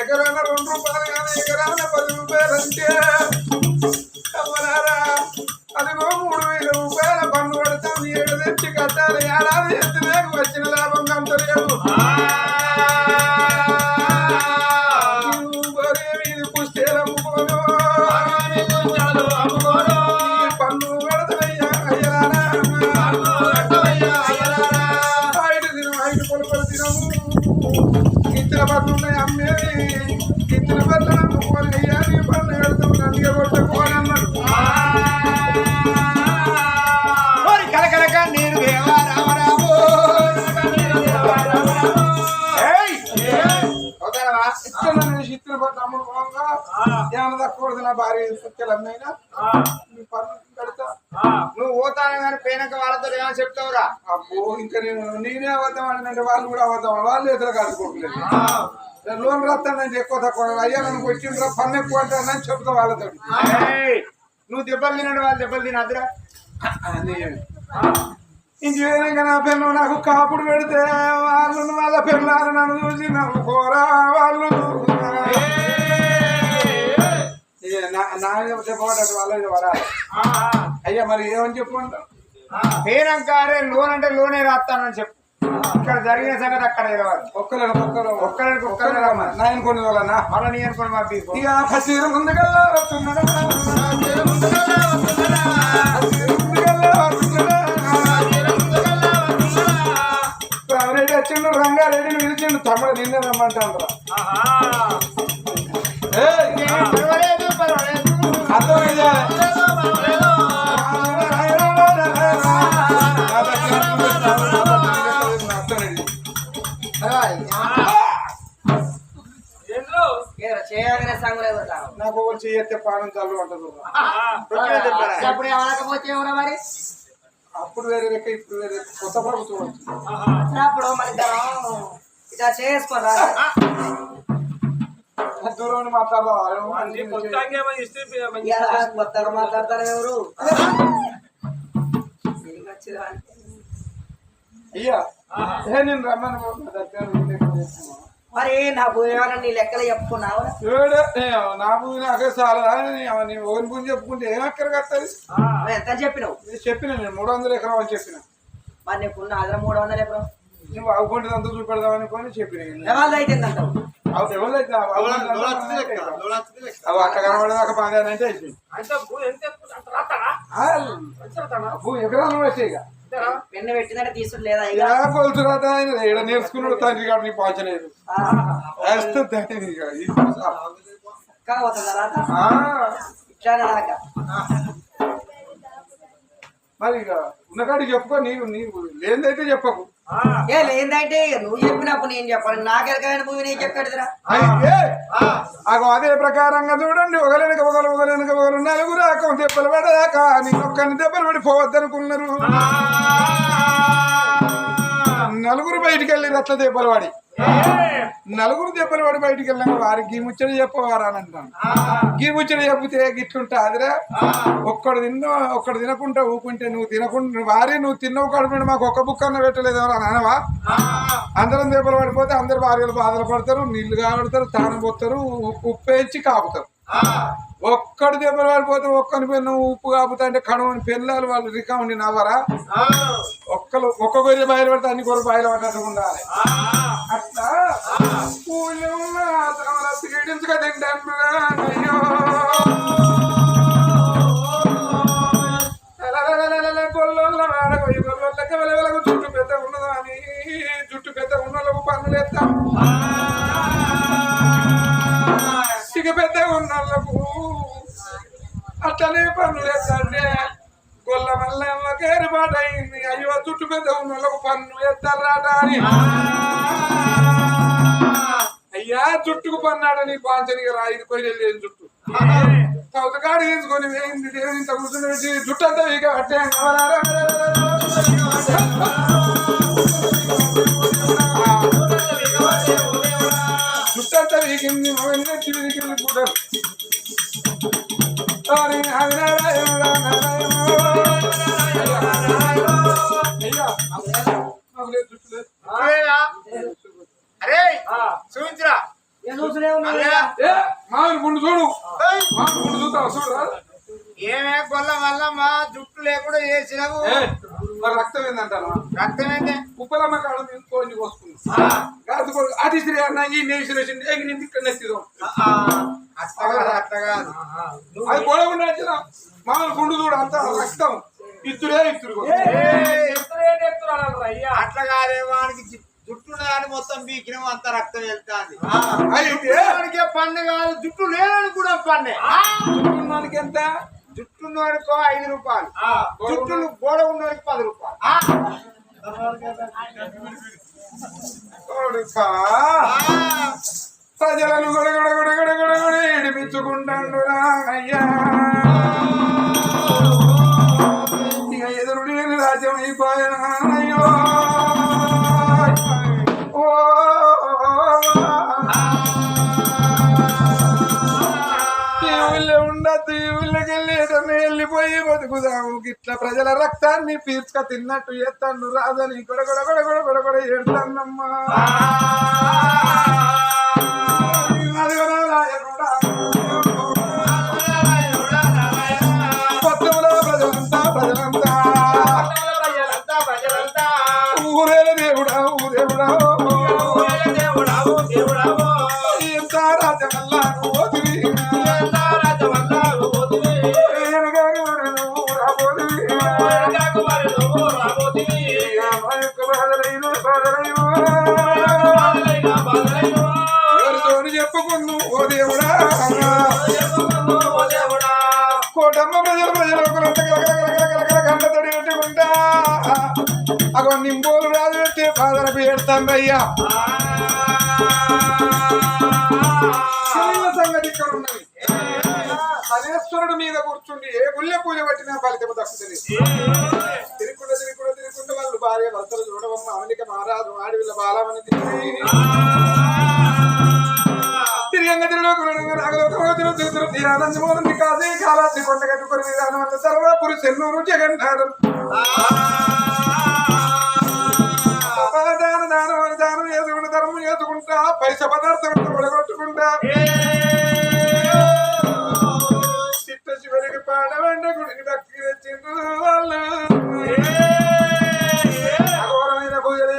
Speaker 1: ఎకరాన 2 రూపాయలు కానీ ఎకరాన 10 రూపాయలు అంటే అదిగో 3,000 రూపాయల పన్ను కడతాం. 7 తెచ్చి కట్టాలి. ఏడాది ఎత్తునే వచ్చిన లాభం కంపలేదు. పుస్తేలు అమ్ముకోను చిత్తులు పట్టి అమ్ముడు పోగా ఏమన్నా తక్కువ నా భార్య అమ్మైనా నీ పన్ను కడతా.
Speaker 2: నువ్వు పోతాను కానీ పోయినాక వాళ్ళతో ఏమని చెప్తావురా?
Speaker 1: అబ్బో ఇంకా నేనే అబద్ధం అంటే వాళ్ళు కూడా అబద్ధం, వాళ్ళు ఎదురు కట్టుకోవట్లేదు. లోన్ రాస్తానని ఎక్కువ తక్కువ అయ్యా నన్ను వచ్చిండ్రా పన్ను ఎక్కువ అంటానని చెప్తా వాళ్ళతో.
Speaker 2: నువ్వు దెబ్బలు తినడు వాళ్ళు దెబ్బలు తినద్దురా.
Speaker 1: ఇంక వేరేగా నా పిల్లలు నాకు కాపుడు పెడితే వాళ్ళు వాళ్ళ పిల్లలు నన్ను చూసి నవ్వుకోరా వాళ్ళు. నా చెప్పబడ్డాడు వాళ్ళది వరాలి. అయ్యా మరి ఏమని చెప్పమంటారు?
Speaker 2: పోయినాక అరే లోన్ అంటే లోనే రాస్తానని చెప్పు. ఇక్కడ జరిగిన సంగతి అక్కడ తెలవాలి. ఒక్కరికి
Speaker 1: నాయన కొన్ని వాళ్ళనా
Speaker 2: మళ్ళీ నీ అనుకోని మా
Speaker 1: ఇక పసిరు ముందుకల్లా వస్తున్నాడా రామరెడ్డి వచ్చిండు, రంగారెడ్డిని పిలిచిండు, తమ్ముడు నిన్నే రమ్మంటాడు. అర్థమైందా?
Speaker 3: చేయగానే సంగులే
Speaker 1: నాకు చెయ్యతే పానం చల్లు అంటదు.
Speaker 3: అప్పుడు ఎవరకపోతే ఎవరో మరి
Speaker 1: అప్పుడు వేరే లెక్క ఇప్పుడు వేరే కొత్త ప్రభుత్వం వచ్చింది.
Speaker 3: అప్పుడు మరి ఇట్లా చేసుకోరా
Speaker 1: దూరం మాట్లాడదాం.
Speaker 3: కొత్తగా మాట్లాడతారు ఎవరు?
Speaker 1: అయ్యా నేను రమ్మని
Speaker 3: మరి నా భూమి నీ లెక్కలు చెప్పుకున్నావు.
Speaker 1: నా భూమి నాకే చాలా ఓన్ భూమి చెప్పుకుంటే ఏం అక్కడికి వస్తుంది?
Speaker 3: ఎంత చెప్పినావు?
Speaker 1: చెప్పిన నేను 300 ఎకరాలు అని చెప్పిన.
Speaker 3: మరి నీకున్న అదర 300 ఎకరం
Speaker 1: నువ్వు అవ్వకుంటే అంతా చూపెడదాం అనుకోని చెప్పిన.
Speaker 3: ఎవరు అయిపోయిందంట
Speaker 1: అవి అట్లా కనబడేదాకా బాగానంటే అయిపోయింది. ఎకరాలు వచ్చాయి ఇక
Speaker 3: పెన్ను పెట్టిందంటే తీసుడు లేదా?
Speaker 1: కొలుసు రాదా ఆయన నేర్చుకున్నాడు తండ్రి గారు నీ పాచలేదు మరి ఇక ఉన్నకాడికి చెప్పుకో. నీవు లేదైతే చెప్పకు.
Speaker 3: ఏ లేదంటే నువ్వు చెప్పినప్పుడు నేను చెప్పాను. నాకెరకైన భూమి నేను చెప్పాడురా.
Speaker 1: అయితే అదే ప్రకారంగా చూడండి. ఒకలేనక ఒకరు నలుగురు అక్క దెబ్బలు పడదాకా నీకొక్కరిని దెబ్బలు పడిపోవద్దనుకున్నారు. నలుగురు బయటికి వెళ్ళి అట్లా దెబ్బలు పడి నలుగురు దెబ్బలు పడి బయటికి వెళ్ళాక వారికి గీ ముచ్చట చెప్పవారా అని అంటాను. గీ ముచ్చట చెప్తే గిట్లుంటా అదిరా. ఒక్కడు తినకుండా ఊకుంటే నువ్వు తినకుండా నువ్వు తిన్నవు కడుపు మాకు ఒక్క బుక్ అన్న పెట్టలేదు ఎవరు అని అనవా? అందరం దెబ్బలు పడిపోతే అందరు భార్యలు బాధలు పడతారు, నీళ్లు కాబడతారు, తానం పోతారు, ఉప్పేంచి కాపుతారు. ఒక్కడు దెబ్బలు పడిపోతే ఒక్కని పెన్ను ఉప్పు కాపుతా అంటే కడవని పెళ్ళాలు వాళ్ళు రికాండి నవ్వరా? ఒక్క గొర్రె బయలు పడితే అన్ని గొర్రె బయలు పడ్డట్టు ఉండాలి. అట్లా పూలు పీడించుగా తింటాను. గొల్లొల్ల వాడగొయ్యి గొల్లొల్లకి వెలవెలకు జుట్టు పెద్ద ఉన్నదా అని జుట్టు పెద్ద ఉన్నోళ్ళకు పన్నులు ఎత్తాం. సిగ పెద్ద ఉన్నోళ్ళకు అట్లనే పన్నులు ఎత్తంటే గొల్ల మల్లెమ్మకి ఏర్పాటు అయింది. అయ్యో జుట్టు పెద్ద ఉన్నోళ్ళకు పన్ను ఎత్తారాట అని. అయ్యా జుట్టుకు పన్నాడని పాంచనిగా రాయి కొయ్యలేదు జుట్టు చౌతకాడు తీసుకొని వేయింది. దేవుని ఇంత కూర్చుని పెట్టి జుట్టు అంతా ఇక అట్టే జుట్టంతా వీకింది. వీకింది కూడా
Speaker 2: అరే చూపించరా
Speaker 1: మామిడి గుండు చూడు. మామిడి గుండు చూస్తావు చూడరా?
Speaker 2: ఏమే కొల్ల వల్ల మా జుట్టు లేకుండా చేసినావు.
Speaker 1: మరి రక్తం ఏందంటారా?
Speaker 2: రక్తం ఏంటి?
Speaker 1: ఉప్పలమ్మ కాడ కోని కోసుకున్నాం. అది స్త్రీ అన్న ఈ నేసిన ఇక్కడ నెత్తిదో
Speaker 2: అట్లా కాదు.
Speaker 1: అది గొడవ నచ్చిన మామూలు గుండు చూడు అంత రక్తం ఇత్తుడే ఇత్తుడు.
Speaker 2: అట్లా కాదే వానికి జుట్టు కానీ మొత్తం బీకిన అంత రక్తం వెళ్తాంది.
Speaker 1: అయితే
Speaker 2: పన్ను కాదు జుట్టు లేదని కూడా పన్నే.
Speaker 1: జుట్టున్నోనికి ఎంత?
Speaker 2: జుట్టున్నోడికో 5 రూపాయలు, జుట్టులు గోడ ఉన్నోడికి 10 రూపాయలు.
Speaker 1: ప్రజలను గొడగొడ ఏడిపించుకుంటాడు అయ్యా. ఇక ఎదురు నేను రాజ్యం అయిపోయాను అయ్యో. ఉండద్దు ఈ ఊళ్ళకి వెళ్ళిపోయి బతుకుదాము. ఇట్లా ప్రజల రక్తాన్ని పీల్చుక తిన్నట్టు ఎత్తాను రాజని గొడగొడ ఏడుతానమ్మా. మొత్తంలో ప్రజలంతా ఊరేల దేవుడా ఎంత రాజమల్లా చెప్పుకున్నాను ఓ దేవుడా. కోటమ్మ ప్రజలు గంట తడి పెట్టుకుంటా అగో నింబోలు రాజు పెట్టి బాధలు పెడతాను అయ్యా. సంగతి ఇక్కడ ఉన్నది. సనేశ్వరుడు మీద కూర్చుండి ఏ గుళ్ళె పూజ పట్టినా ఫలితము దక్కుతుంది. తిరుగుకుంటూ వాళ్ళు భార్య భర్తలు చూడవమ్మ అవనిక మహారాజు ఆడవిల్ల బాలమని తిరిగి కాదే కాలాన్ని కొండ కట్టుకుని విధానం అంత సర్వాపురి చెన్నూరు జగన్నాథం దానం వేసుకుంటా ధర్మం వేసుకుంటా పైస పదార్థం కొడగొట్టుకుంటా చిట్ట చివరికి పాడవంట గుడికి దక్కి తెచ్చిండ్రు వాళ్ళు. అఘోరమైన పూజలే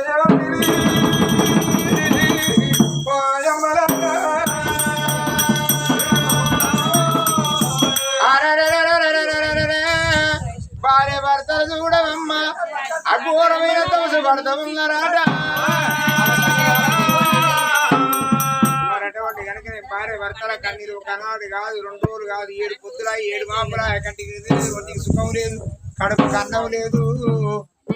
Speaker 1: భార్య భర్తలు చూడవమ్మ అఘోరమైన తమసు పడతా ఉన్నారాట. మరటువంటి కనుక భార్య భర్తల కన్నీరు కనాడు కాదు 2 రోజులు కాదు 7 పొద్దులా 7 మాపులా కంటికి ఒంటికి సుఖం లేదు కడుపు కన్నం లేదు.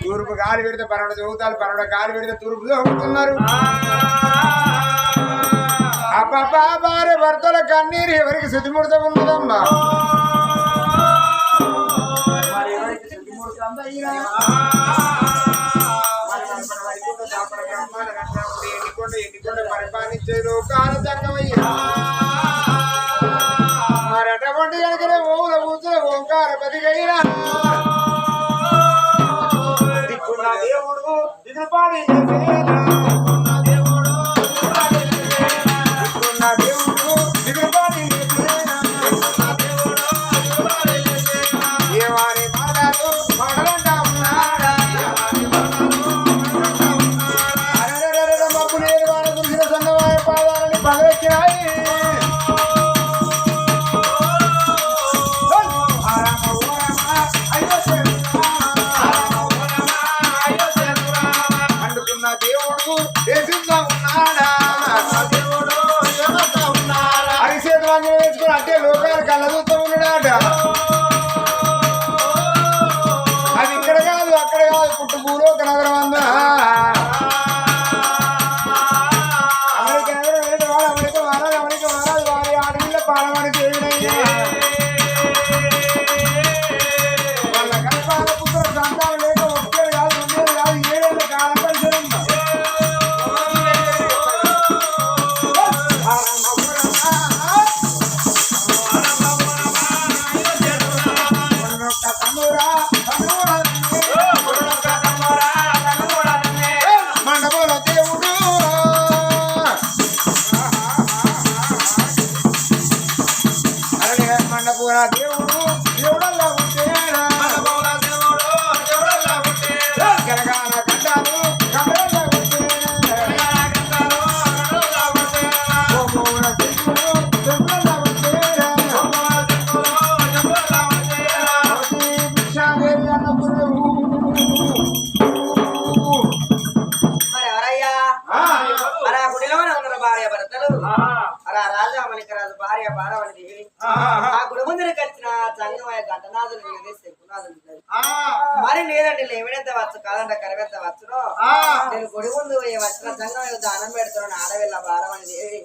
Speaker 1: తూర్పు గాలి పెడితే పరవడ చదువుతారు పరవడ గాలి పెడితే తూర్పు చదువుతున్నారు. అబ్బా భార్య భర్తల కన్నీరు ఎవరికి శుద్ధిముడత ఉన్నదమ్మా. ఎన్నికొండ పరిపాలించే లోకాల జంగమయ్యా. మరటువంటి కనుక ఓల కూర్చుని ఓంకార బతికైనా దేవుడు ఇది పాడి ఏవారి మాటలు మాటలంటా ఉన్నాడా. మబ్బు నేను వాడు కురిసిన సన్నవాయ పాదాలని పగలెక్కినాయి. అందుకున్న దేవుడు దేశంగా ఉన్నాడా. అరిసేతులు వేసుకుని అంటే లోకాలు కళ్ళదూస్తూ ఉన్నాడాట. అది ఇక్కడ కాదు అక్కడ కాదు పుట్టు భూలోక నగరం అందా. అమెరికా నగరం ఏంటి వాడు అమెరికా మహారాజు వారి ఆడవిల్ల పాలవాడికి ఏమినయ్యా. వాళ్ళ కల్పాల పుత్ర సంతానం లేక 1 ఏడు కాదు 2 ఏళ్ళు కాదు 7 ఏళ్ళ కాలం పరిచయం. మండపంలో దేవుడు అరే మండపూర దేవుడు దేవుడల్లా ఉంటేరా. గరగాన గడ్డాలు గడ్డల్లా ఉంటేరా. గోమూర దేవుడు దేవుడల్లా ఉంటేరా. భిక్షాదేవి అన్నప్పుడు
Speaker 3: మరి ఎవరయ్యా మరి ఆ గుడిలోనే ఉన్న భార్య భర్తలు అలా రాజా మలికరాజు భార్య బాలవని దిగి ఆ గుడి ముందుకు వచ్చిన సంగమయ్య గంటనాథులు మరి లేదండి లేవినంత వచ్చు కాదంట కరివెంత వచ్చును నేను గుడి ముందు వచ్చిన సంఘం దానం పెడుతున్నాను ఆడవిల్ల బాలమని దేవి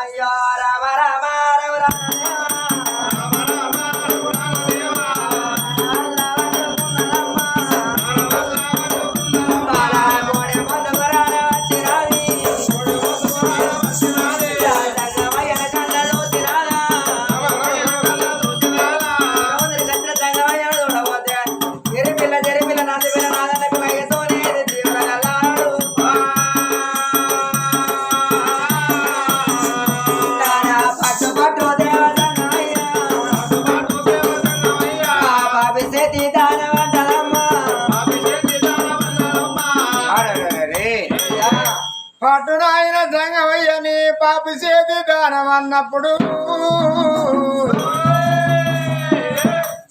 Speaker 3: అయ్యో రామ రామ రామ రామ
Speaker 2: పట్టునాయన జంగమయ్యని పాపి చేతి దానం అన్నప్పుడు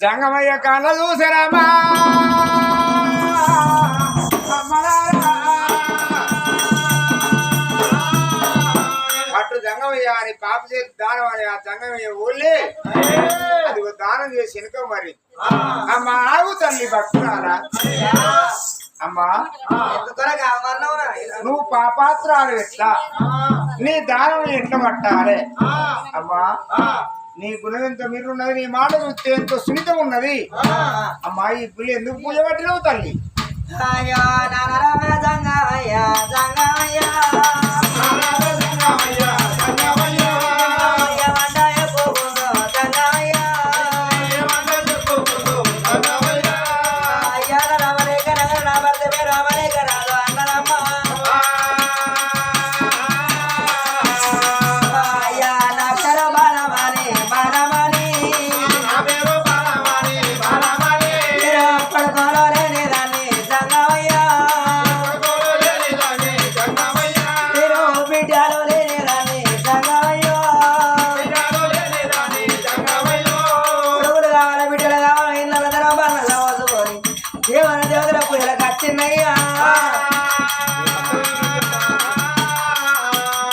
Speaker 2: జంగమయ్య కళ్ళ చూసారమ్మా పట్టు జంగమయ్య అని పాపి చేతి దానం అని ఆ జంగమయ్య ఊళ్ళే అది దానం చేసి వెనుక మరి అమ్మ ఆగు తల్లి భక్తురాలా అమ్మా నువ్వు పాపాత్రాలు ఎట్లా నీ దానం ఎట్లా పట్టాలి అమ్మా నీ గుణం ఎంత మీరున్నది నీ మాట చూస్తే ఎంతో సున్నితం ఉన్నది అమ్మా ఈ పులి ఎందుకు పూజ పట్టినవు తల్లి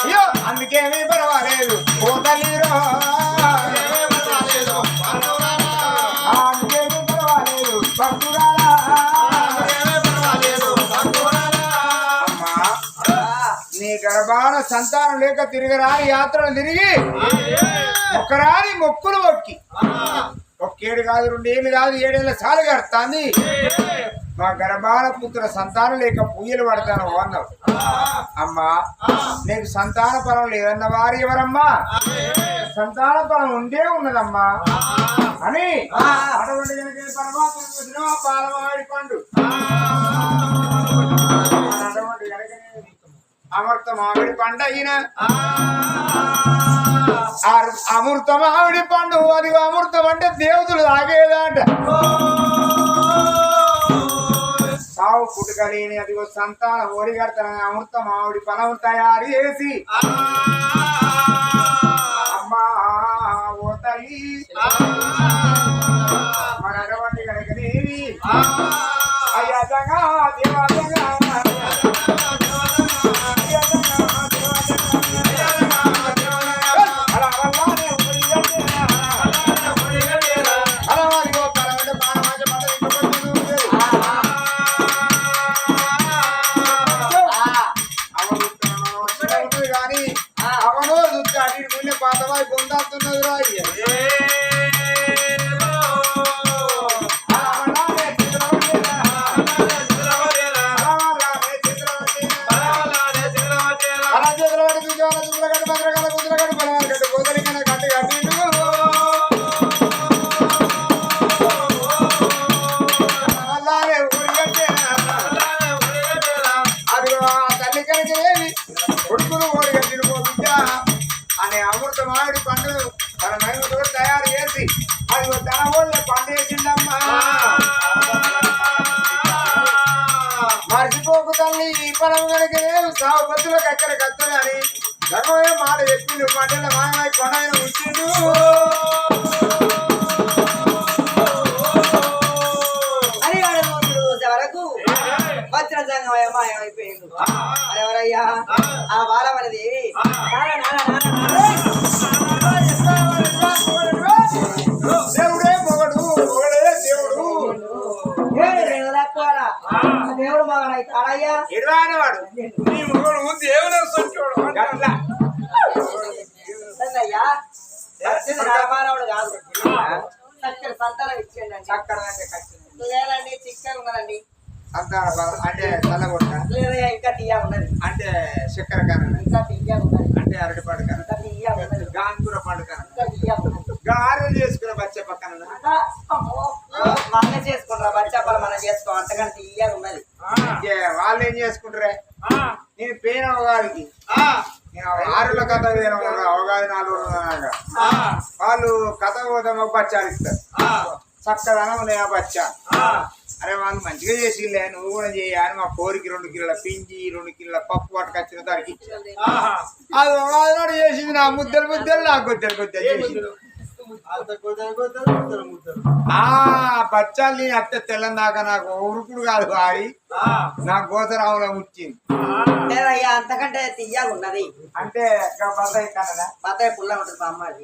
Speaker 2: అయ్యో అందుకేమీ పర్వాలేదు ఓ తల్లిరో అందుకేమీ పర్వాలేదు భక్తురాలా అమ్మా నీ గర్భాన సంతానం లేక తిరగరాని యాత్రలు తిరిగి ఒక్కరాని మొక్కులు మొక్కి ఒక్కేడు కాదు 2 ఏళ్ళు కాదు 7 ఏళ్ళ సాలు కడతాంది మా గర్భాన పుత్ర సంతానం లేక పూజలు పడతాను అన్నావు అమ్మా నీకు సంతాన ఫలం లేదన్న వారు ఎవరమ్మా సంతాన ఫలం ఉండే ఉన్నదమ్మా అని అటువంటి పరమాత్మ పాలమాడి పండు అటువంటి అమృత మామిడి పండు అయిన అమృత మామిడి పండు అది అమృతం అంటే దేవతలు తాగేదంట సావు పుట్టుకలేని అదిగో సంతాన ఓరిగడతానని అమృత మామిడి ఫలం తయారు చేసి అమ్మా ఓ తల్లి మన అటువంటి కనుకనేవి అయ్యా జగా దేవా జగా పాతవాయి పొందుతున్నది రాయ్య తల్లి కనుక కొడుకులు ఓడి గట్టిన బిడ్డ అనే అమృత మామిడి పండును తన మహిమతో తయారు చేసి అది తన ఊళ్ళో పండు వేసిందమ్మా మర్చిపోకు తల్లి ఈ పొలం కనుక సాగు బతులకు అక్కడ కత్తదని ధర్మమే మాట చెప్పిండు పండుగ మాయమై కొనైన ఉంచిండు
Speaker 3: అని వరకు వచ్చిన సంఘం మాయమైపోయిండు ఎవరయ్యా ఆ బాలమనేది
Speaker 2: దేవుడే మొగడు మొగడే దేవుడు
Speaker 3: తాడయ్యా
Speaker 2: ఇరవై వాడు
Speaker 1: నీ మొగడు దేవుడు సొంచోడు
Speaker 2: గట్లా
Speaker 3: అయ్యా వచ్చింది నరమానవుడు కాదు చక్కటి సంతానం ఇచ్చేయండి
Speaker 2: చక్కర కచ్చింది
Speaker 3: లేదండి చిక్కగా ఉన్నదండి
Speaker 2: అంత అంటే చల్లగొట్ట
Speaker 3: లేదా ఇంకా తీయ ఉన్నది
Speaker 2: అంటే చక్కెర కాన
Speaker 3: ఇంకా తీయ ఉన్నది
Speaker 2: అంటే అరటి పండు కాన
Speaker 3: ఇంకా తీయ ఉన్నది
Speaker 2: గాంగూర పండు కాన
Speaker 3: ఇంకా తీయ ఉన్నది
Speaker 2: గారెలు చేసుకునే బచ్చ పక్కన
Speaker 3: వాళ్ళే చేసుకుంటారా బచ్చాపలు మనం చేసుకో అంతకంటే తీయ ఉన్నది
Speaker 2: వాళ్ళు ఏం చేసుకుంటారే నేను పేన అవగాదికి నేను 6 కథ అవగాది 4 రోజులు వాళ్ళు కథ పోతామో బచ్చాలు ఇస్తారు చక్కదనం ఉన్నాయి ఆ బచ్చా అరే వాళ్ళు మంచిగా చేసిలే నువ్వు కూడా చేయాలి మా కోరికి 2 కిలోల పిండి 2 కిలోల పప్పు పట్టుకొచ్చిన దానికి అది నాడు చేసింది నా ముద్దలు నాకు కొద్దరు చేసింది బచ్చాలు నేను అత్తే తెల్లని దాకా నాకు ఉరుకుడు కాదు వాడి నా గోతరావులో వచ్చింది
Speaker 3: లేదయ్యా అంతకంటే తీయగా ఉన్నది
Speaker 2: అంటే బత్తాయి కన్నదా
Speaker 3: బత్తాయి పుల్ల ఉంటుంది మా అమ్మాది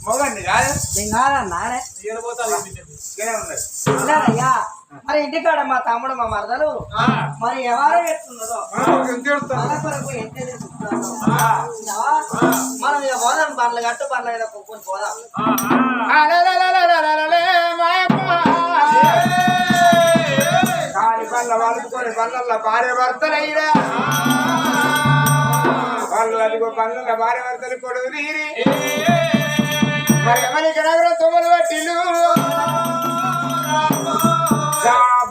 Speaker 2: మొగండి కాదు
Speaker 3: నానే
Speaker 2: ఉన్నది
Speaker 3: లేదయ్యా మరి ఇంటికాడ మా తమ్ముడు మా మరదలు మరి ఎవరో ఎట్టున్నదో మన కొరకు ఎంత ఎదుర్కొంటున్నారో. మనం ఇక పోదాం బండ్లు కట్టు బండ్ల మీద కొనుక్కొని పోదాం
Speaker 2: కాలి పళ్ళ వలుపుకొని పళ్ళల్లో భార్య భర్తలయ్యా వాళ్ళు అదిగో పళ్ళల్లో భార్య భర్తలు కొడుకు తీరి మరి అమెరికా నగరం తొమ్మిది పట్టిల్లు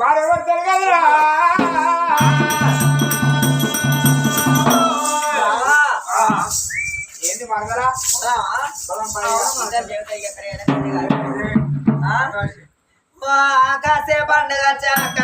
Speaker 2: భార్య భర్తలు కదరా ఏంటి మరదలా
Speaker 3: ఆకాశే పండుగ చాక